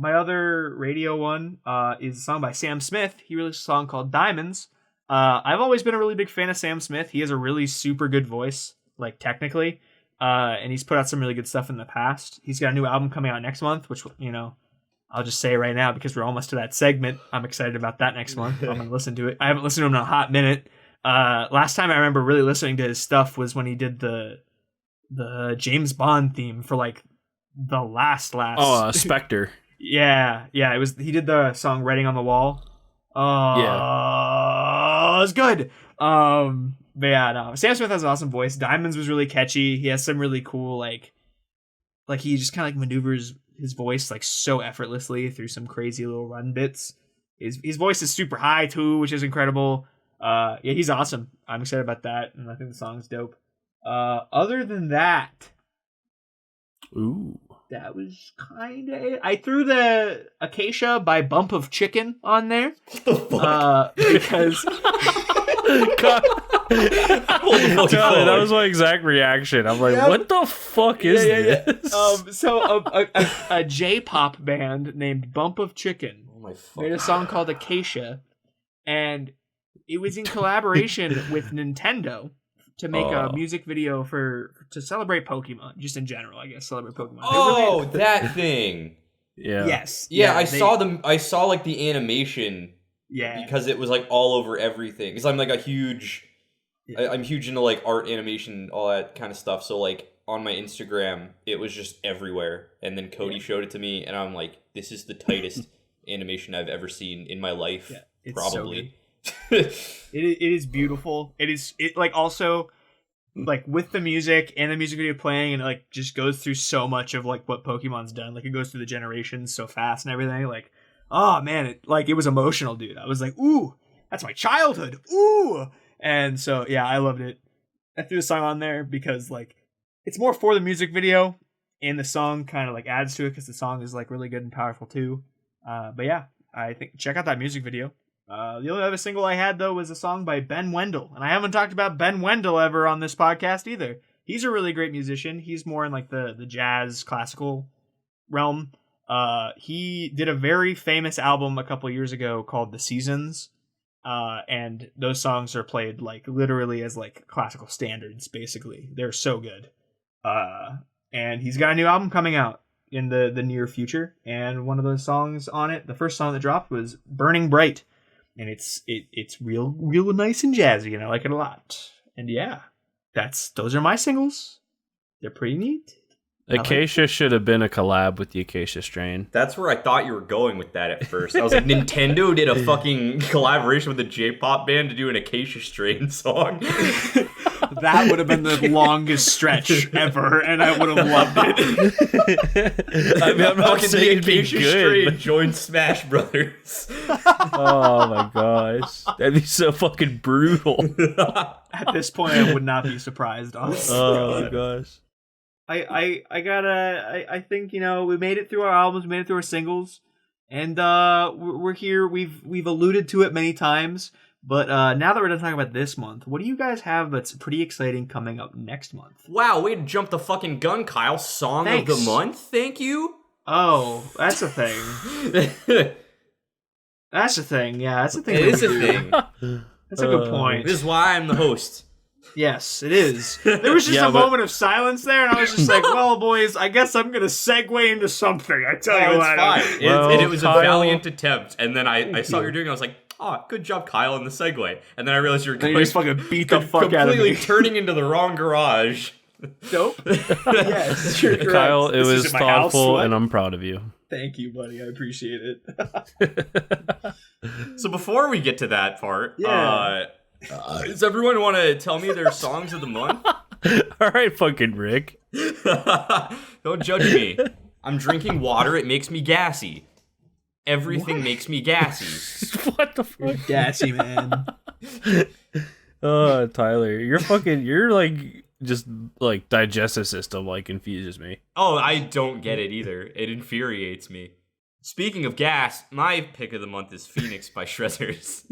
other radio one is a song by Sam Smith. He released a song called Diamonds. I've always been a really big fan of Sam Smith. He has a really super good voice, like, technically. And he's put out some really good stuff in the past. He's got a new album coming out next month, which, you know, I'll just say right now because we're almost to that segment. I'm excited about that next month. I'm going to listen to it. I haven't listened to him in a hot minute. Last time I remember really listening to his stuff was when he did the James Bond theme for like the last. Oh, Spectre. yeah, it was. He did the song "Writing on the Wall." Yeah, it was good. But yeah, no. Sam Smith has an awesome voice. Diamonds was really catchy. He has some really cool like he just kind of like maneuvers his voice like so effortlessly through some crazy little run bits. His voice is super high too, which is incredible. Yeah, he's awesome. I'm excited about that, and I think the song's dope. Other than that, ooh, that was kind of it. I threw the Acacia by Bump of Chicken on there. Because that was my exact reaction. I'm like, what the fuck is this? So a J-pop band named Bump of Chicken made a song called Acacia, and it was in collaboration with Nintendo to make a music video to celebrate Pokemon, just in general, I guess. Celebrate Pokemon. Oh, that thing. Yeah. Yes. Yeah, I saw like the animation. Yeah. Because it was like all over everything. Because I'm like I'm huge into like art, animation, all that kind of stuff. So like on my Instagram, it was just everywhere. And then Cody showed it to me, and I'm like, this is the tightest animation I've ever seen in my life. Yeah, it's probably. So it is beautiful. It like also like with the music and the music video playing, and it like just goes through so much of like what Pokemon's done. Like it goes through the generations so fast and everything. Like, oh man, it was emotional, dude. I was like, ooh, that's my childhood. Ooh. And so yeah, I loved it. I threw the song on there because like it's more for the music video, and the song kind of like adds to it because the song is like really good and powerful too. But yeah, I think check out that music video. The only other single I had, though, was a song by Ben Wendell. And I haven't talked about Ben Wendell ever on this podcast either. He's a really great musician. He's more in like the jazz classical realm. He did a very famous album a couple years ago called The Seasons. And those songs are played like literally as like classical standards, basically. They're so good. And he's got a new album coming out in the near future. And one of those songs on it, the first song that dropped, was Burning Bright. And it's real nice and jazzy, and I like it a lot. And yeah, those are my singles. They're pretty neat. Acacia should have been a collab with the Acacia strain. That's where I thought you were going with that at first. I was like, Nintendo did a fucking collaboration with a J-pop band to do an Acacia strain song. That would have been the longest stretch ever, and I would have loved it. I mean, I'm not saying it'd be Acacia good. strain joined Smash Brothers. Oh my gosh, that'd be so fucking brutal. At this point, I would not be surprised, honestly. Oh my gosh. I think, you know, we made it through our albums, we made it through our singles, and we're here. We've alluded to it many times, but now that we're done talking about this month, what do you guys have that's pretty exciting coming up next month? Wow, way to jump the fucking gun, Kyle. Song Thanks. Of the month? Thank you. Oh, that's a thing. That's a thing, yeah, that's a thing. It is a thing. That's a good point. This is why I'm the host. Yes, it is. There was just a moment of silence there, and I was just like, well, boys, I guess I'm going to segue into something. I tell you what. It's fine. Well, and it was Kyle, a valiant attempt. And then I saw what you're doing. I was like, oh, good job, Kyle, in the segue. And then I realized you were just fucking beat the fuck out of me. Completely turning into the wrong garage. Nope. Yes, you're correct. Kyle, it was thoughtful, house, and I'm proud of you. Thank you, buddy. I appreciate it. So before we get to that part, Yeah. does everyone want to tell me their songs of the month? All right, fucking Rick. Don't judge me. I'm drinking water. It makes me gassy. Everything makes me gassy. What the fuck? You're gassy, man. Tyler, you're like just like digestive system like confuses me. Oh, I don't get it either. It infuriates me. Speaking of gas, my pick of the month is Phoenix by Shredders.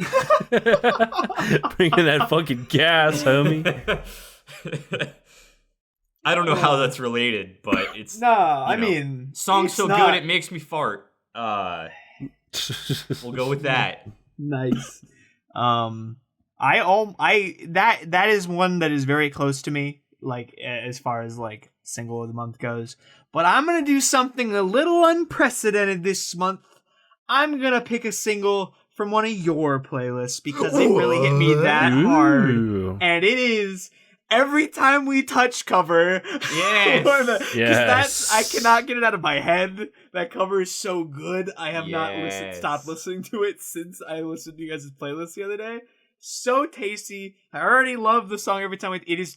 Bringing that fucking gas, homie. I don't know how that's related, but it's I mean, song's it's so not... good it makes me fart. We'll go with that. Nice. That is one that is very close to me, like as far as like single of the month goes. But I'm gonna do something a little unprecedented this month. I'm gonna pick a single from one of your playlists because it really hit me that hard, and it is Every Time We Touch cover. Yes. Yes. I cannot get it out of my head. That cover is so good. I have not stopped listening to it since I listened to you guys' playlist the other day. So tasty. I already love the song Every Time It is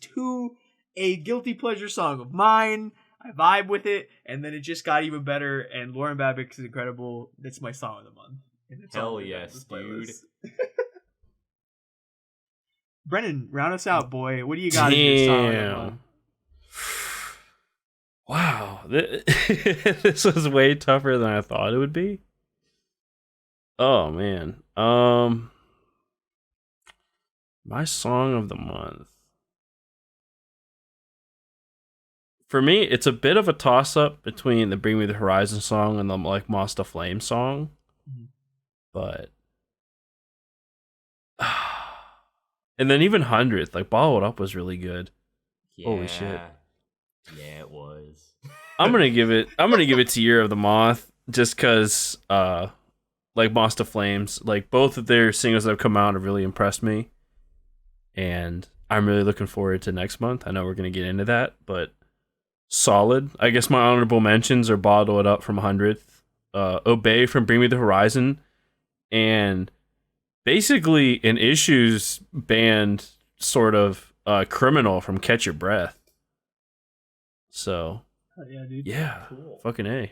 a guilty pleasure song of mine. I vibe with it, and then it just got even better, and Lauren Babbitt is incredible. That's my song of the month. Hell yes, dude. Brennan, round us out, boy. What do you got in your song of the month? Wow. This was way tougher than I thought it would be. Oh, man. My song of the month. For me, it's a bit of a toss-up between the Bring Me the Horizon song and the like Moss to Flame song. Mm-hmm. But and then even 100th, like Bottled Up was really good. Yeah. Holy shit. Yeah, it was. I'm gonna give it to Year of the Moth, just cause like Moss to Flames, like both of their singles that have come out have really impressed me. And I'm really looking forward to next month. I know we're gonna get into that, but solid. I guess my honorable mentions are Bottle It Up from 100th, Obey from Bring Me the Horizon, and basically an Issues band sort of Criminal from Catch Your Breath. So yeah, dude. Yeah, cool. Fucking A.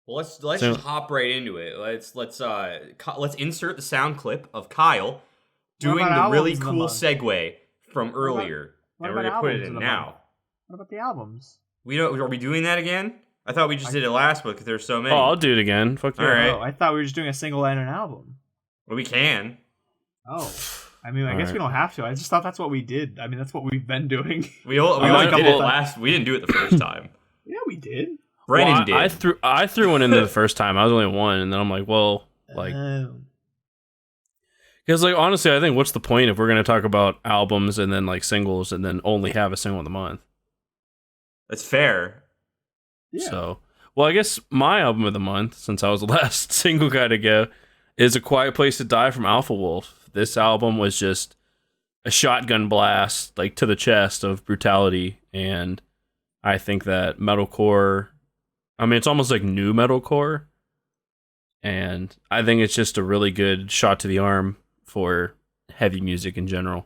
Well, let's just hop right into it. Let's insert the sound clip of Kyle doing the really cool segue from earlier, and we're gonna put it in now. What about the albums? Are we doing that again? I thought we just did it last month because there's so many. Oh, I'll do it again. Fuck yeah. All right. Oh, I thought we were just doing a single and an album. Well, we can. Oh, I mean, I guess we don't have to. I just thought that's what we did. I mean, that's what we've been doing. We only did it last. We didn't do it the first time. Yeah, we did. Brennan did. I threw one in there the first time. I was only one, and then I'm like, well, like, because like honestly, I think what's the point if we're gonna talk about albums and then like singles and then only have a single of the month? That's fair. Yeah. So, well, I guess my album of the month, since I was the last single guy to go, is A Quiet Place to Die from Alpha Wolf. This album was just a shotgun blast, like to the chest of brutality, and I think that metalcore, I mean, it's almost like new metalcore, and I think it's just a really good shot to the arm for heavy music in general.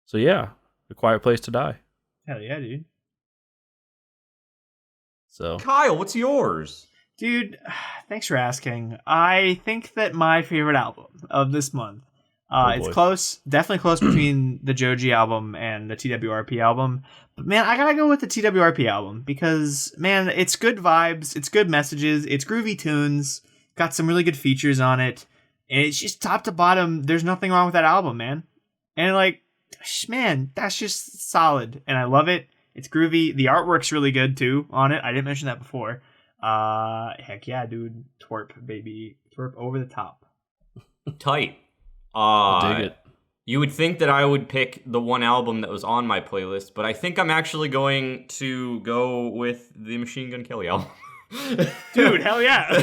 So yeah, A Quiet Place to Die. Hell yeah, dude. So Kyle, what's yours? Dude, thanks for asking. I think that my favorite album of this month, it's close, definitely close between the Joji album and the TWRP album. But man, I gotta go with the TWRP album because, man, it's good vibes, it's good messages, it's groovy tunes, got some really good features on it, and it's just top to bottom, there's nothing wrong with that album, man. And like, man, that's just solid, and I love it. It's groovy. The artwork's really good too on it. I didn't mention that before. Heck yeah, dude. Twerp, baby. Twerp over the top. Tight. I'll dig it. You would think that I would pick the one album that was on my playlist, but I think I'm actually going to go with the Machine Gun Kelly album. Dude, hell yeah.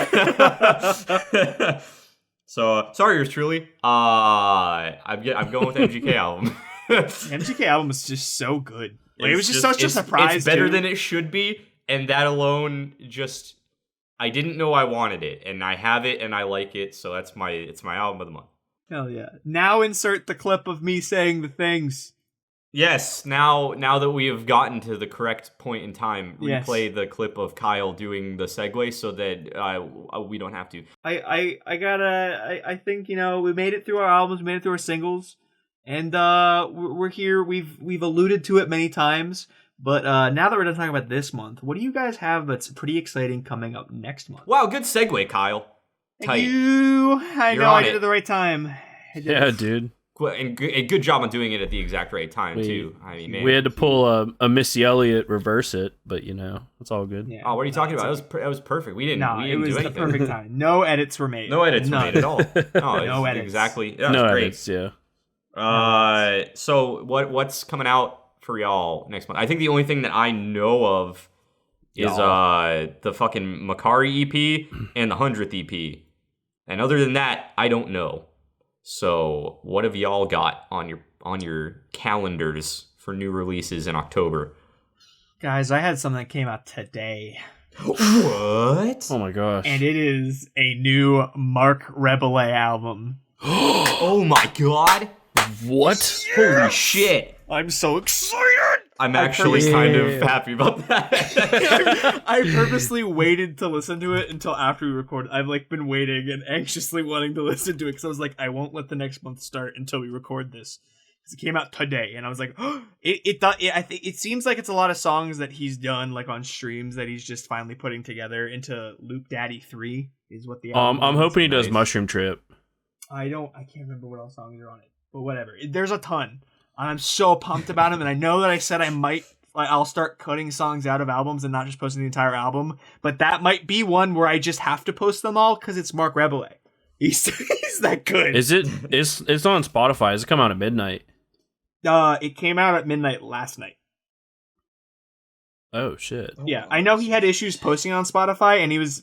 So, sorry, yours truly. I'm going with MGK album. MGK album is just so good. Like, it was just such a surprise. It's better than it should be, and that alone just... I didn't know I wanted it, and I have it, and I like it, so it's my album of the month. Hell yeah. Now insert the clip of me saying the things. Yes, now that we have gotten to the correct point in time, Yes. replay the clip of Kyle doing the segue so that we don't have to. I think, you know, we made it through our albums, we made it through our singles, and we're here. We've alluded to it many times, but now that we're done talking about this month, what do you guys have that's pretty exciting coming up next month? Wow, good segue, Kyle. Thank you. I You're know on I did it it. at the right time. Yeah, dude. And good job on doing it at the exact right time, too. I mean, man. We had to pull a Missy Elliott reverse it, but you know, it's all good. Yeah. Oh, what are you talking about? That was perfect. We didn't It was do the anything. perfect time. No edits were made. No edits were None. made at all. No, No edits. Exactly. That was No great. edits, yeah. So what's coming out for y'all next month? I think the only thing that I know of is the fucking Makari EP and the 100th EP. And other than that, I don't know. So, what have y'all got on your calendars for new releases in October? Guys, I had something that came out today. What? Oh my gosh. And it is a new Mark Rebelay album. Oh my god! What? Holy shit! I'm so excited! I'm actually kind of happy about that. I purposely waited to listen to it until after we recorded. I've like been waiting and anxiously wanting to listen to it because I was like, I won't let the next month start until we record this. Because it came out today, and I was like, I think it seems like it's a lot of songs that he's done like on streams that he's just finally putting together into Luke Daddy 3 is what the album I'm is. hoping he does Nice. Mushroom Trip. I can't remember what else songs are on it, but whatever. There's a ton. I'm so pumped about him, and I know that I said I'll start cutting songs out of albums and not just posting the entire album, but that might be one where I just have to post them all because it's Mark Rebelay. He's that good. Is it? It's on Spotify. Does it come out at midnight? It came out at midnight last night. Oh shit. Yeah, I know he had issues posting on Spotify, and he was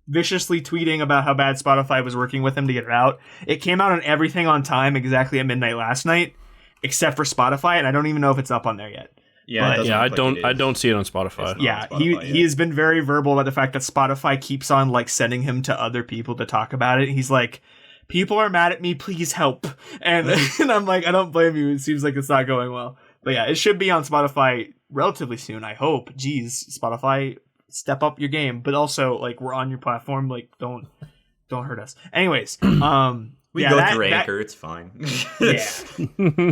viciously tweeting about how bad Spotify was working with him to get it out. It came out on everything on time exactly at midnight last night, except for Spotify, and I don't even know if it's up on there yet. Yeah, I don't see it on Spotify. Yeah, Spotify, he has been very verbal about the fact that Spotify keeps on like sending him to other people to talk about it. He's like, people are mad at me, please help. And, and I'm like, I don't blame you. It seems like it's not going well. But yeah, it should be on Spotify relatively soon, I hope. Jeez, Spotify, step up your game. But also, like, we're on your platform, like, don't hurt us. Anyways, We go through Anchor. It's fine. Yeah,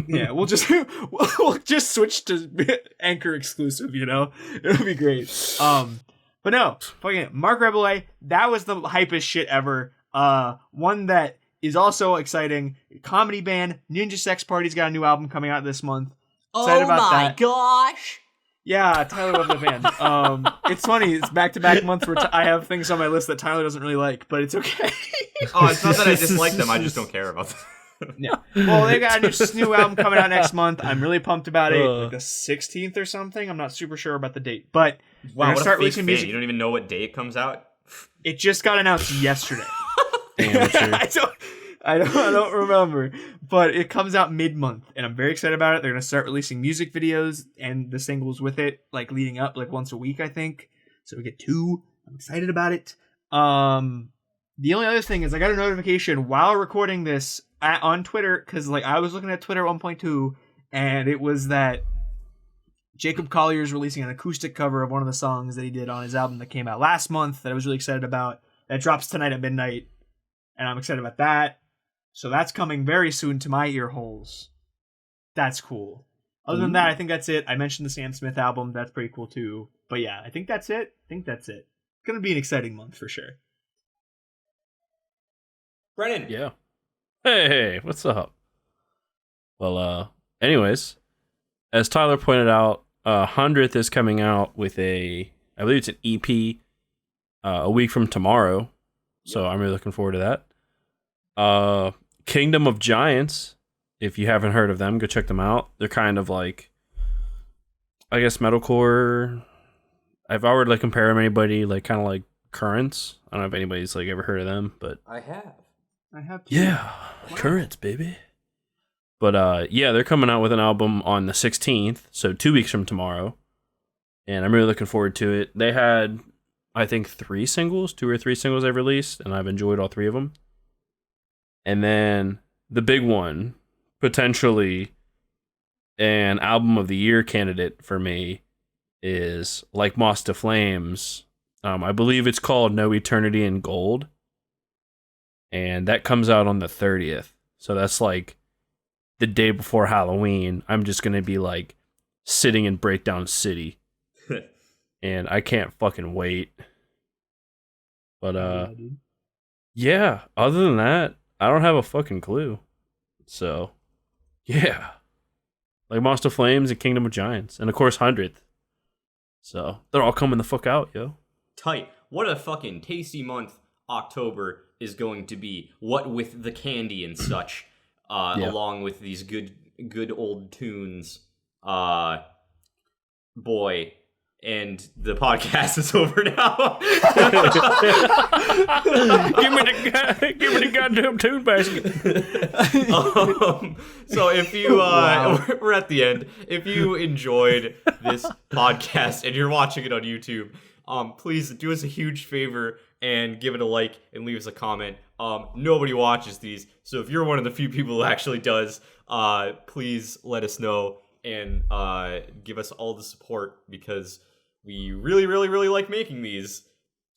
yeah. We'll just switch to Anchor exclusive. You know, it'll be great. But no, fucking Mark Rebelay. That was the hypest shit ever. One that is also exciting. Comedy band Ninja Sex Party's got a new album coming out this month. Excited about that. Gosh! Yeah, Tyler loves the band. It's funny. It's back-to-back months where I have things on my list that Tyler doesn't really like, but it's okay. Oh, it's not that I dislike them. I just don't care about them. Yeah. Well, they got a new album coming out next month. I'm really pumped about it. Like the 16th or something. I'm not super sure about the date, but Wow, what start a fake releasing fan. music. You don't even know what day it comes out? It just got announced yesterday. Amateur. I don't remember, but it comes out mid-month, and I'm very excited about it. They're gonna start releasing music videos and the singles with it, like leading up, like once a week, I think. So we get 2. I'm excited about it. The only other thing is I got a notification while recording this on Twitter, because like I was looking at Twitter at 1.2, and it was that Jacob Collier is releasing an acoustic cover of one of the songs that he did on his album that came out last month that I was really excited about. That drops tonight at midnight, and I'm excited about that. So that's coming very soon to my ear holes. That's cool. Other than that, I think that's it. I mentioned the Sam Smith album. That's pretty cool too. But yeah, I think that's it. It's going to be an exciting month for sure. Brennan. Yeah. Hey, what's up? Well, anyways, as Tyler pointed out, 100th is coming out with I believe it's an EP a week from tomorrow. So I'm really looking forward to that. Kingdom of Giants If you haven't heard of them, go check them out. They're kind of like, I guess, metalcore. I've already like compared them to anybody, like kind of like Currents. I don't know if anybody's like ever heard of them, but I have. Yeah, wow. Currents, baby. But yeah, they're coming out with an album on the 16th, so 2 weeks from tomorrow, and I'm really looking forward to it. They had, I think, 2 or 3 singles they've released, and I've enjoyed all 3 of them. And then the big one, potentially an album of the year candidate for me, is Like Moss to Flames. I believe it's called No Eternity in Gold, and that comes out on the 30th. So that's like the day before Halloween. I'm just gonna be like sitting in Breakdown City, and I can't fucking wait. But yeah. Other than that, I don't have a fucking clue. So yeah, Like Moss to Flames and Kingdom of Giants, and of course 100th. So they're all coming the fuck out, yo. Tight. What a fucking tasty month October is going to be. What with the candy and such, along with these good old tunes. Boy, and the podcast is over now. give me the goddamn tune basket. So if you we're at the end. If you enjoyed this podcast and you're watching it on YouTube, please do us a huge favor and give it a like and leave us a comment. Nobody watches these, so if you're one of the few people who actually does, please let us know and give us all the support, because we really, really, really like making these,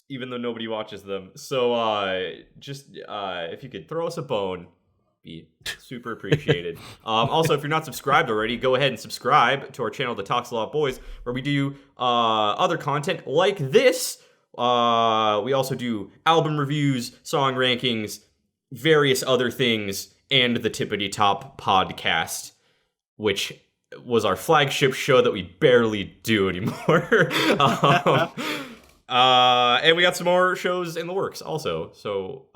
even though nobody watches them. So just if you could throw us a bone, be super appreciated. Also, if you're not subscribed already, go ahead and subscribe to our channel, The Talks a Lot Boys, where we do other content like this. We also do album reviews, song rankings, various other things, and the Tippity Top podcast, which was our flagship show that we barely do anymore. And we got some more shows in the works also. So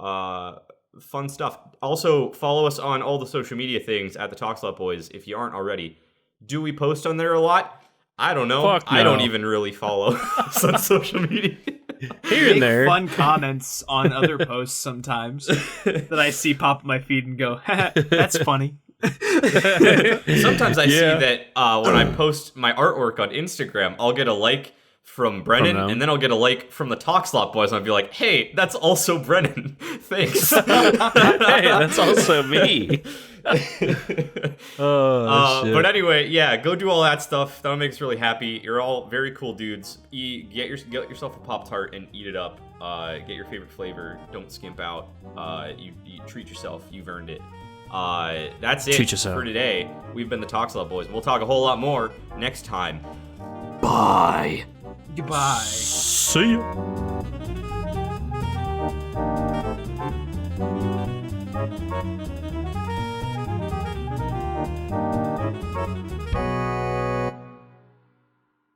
fun stuff. Also, follow us on all the social media things at the Talks a Lot Boys if you aren't already. Do we post on there a lot? I don't know. Fuck no. I don't even really follow us on social media. Here and there. Fun comments on other posts sometimes that I see pop up my feed and go, that's funny. Sometimes I see that when I post my artwork on Instagram, I'll get a like from Brennan, and then I'll get a like from the Talks a Lot Boys, and I'll be like, hey, that's also Brennan. Thanks. Hey, that's also me. Shit. But anyway, yeah, go do all that stuff. That'll make us really happy. You're all very cool dudes. Get yourself a Pop-Tart and eat it up. Get your favorite flavor. Don't skimp out. You treat yourself. You've earned it. That's it for today. We've been the Talks a Lot Boys. We'll talk a whole lot more next time. Bye. Goodbye. See ya.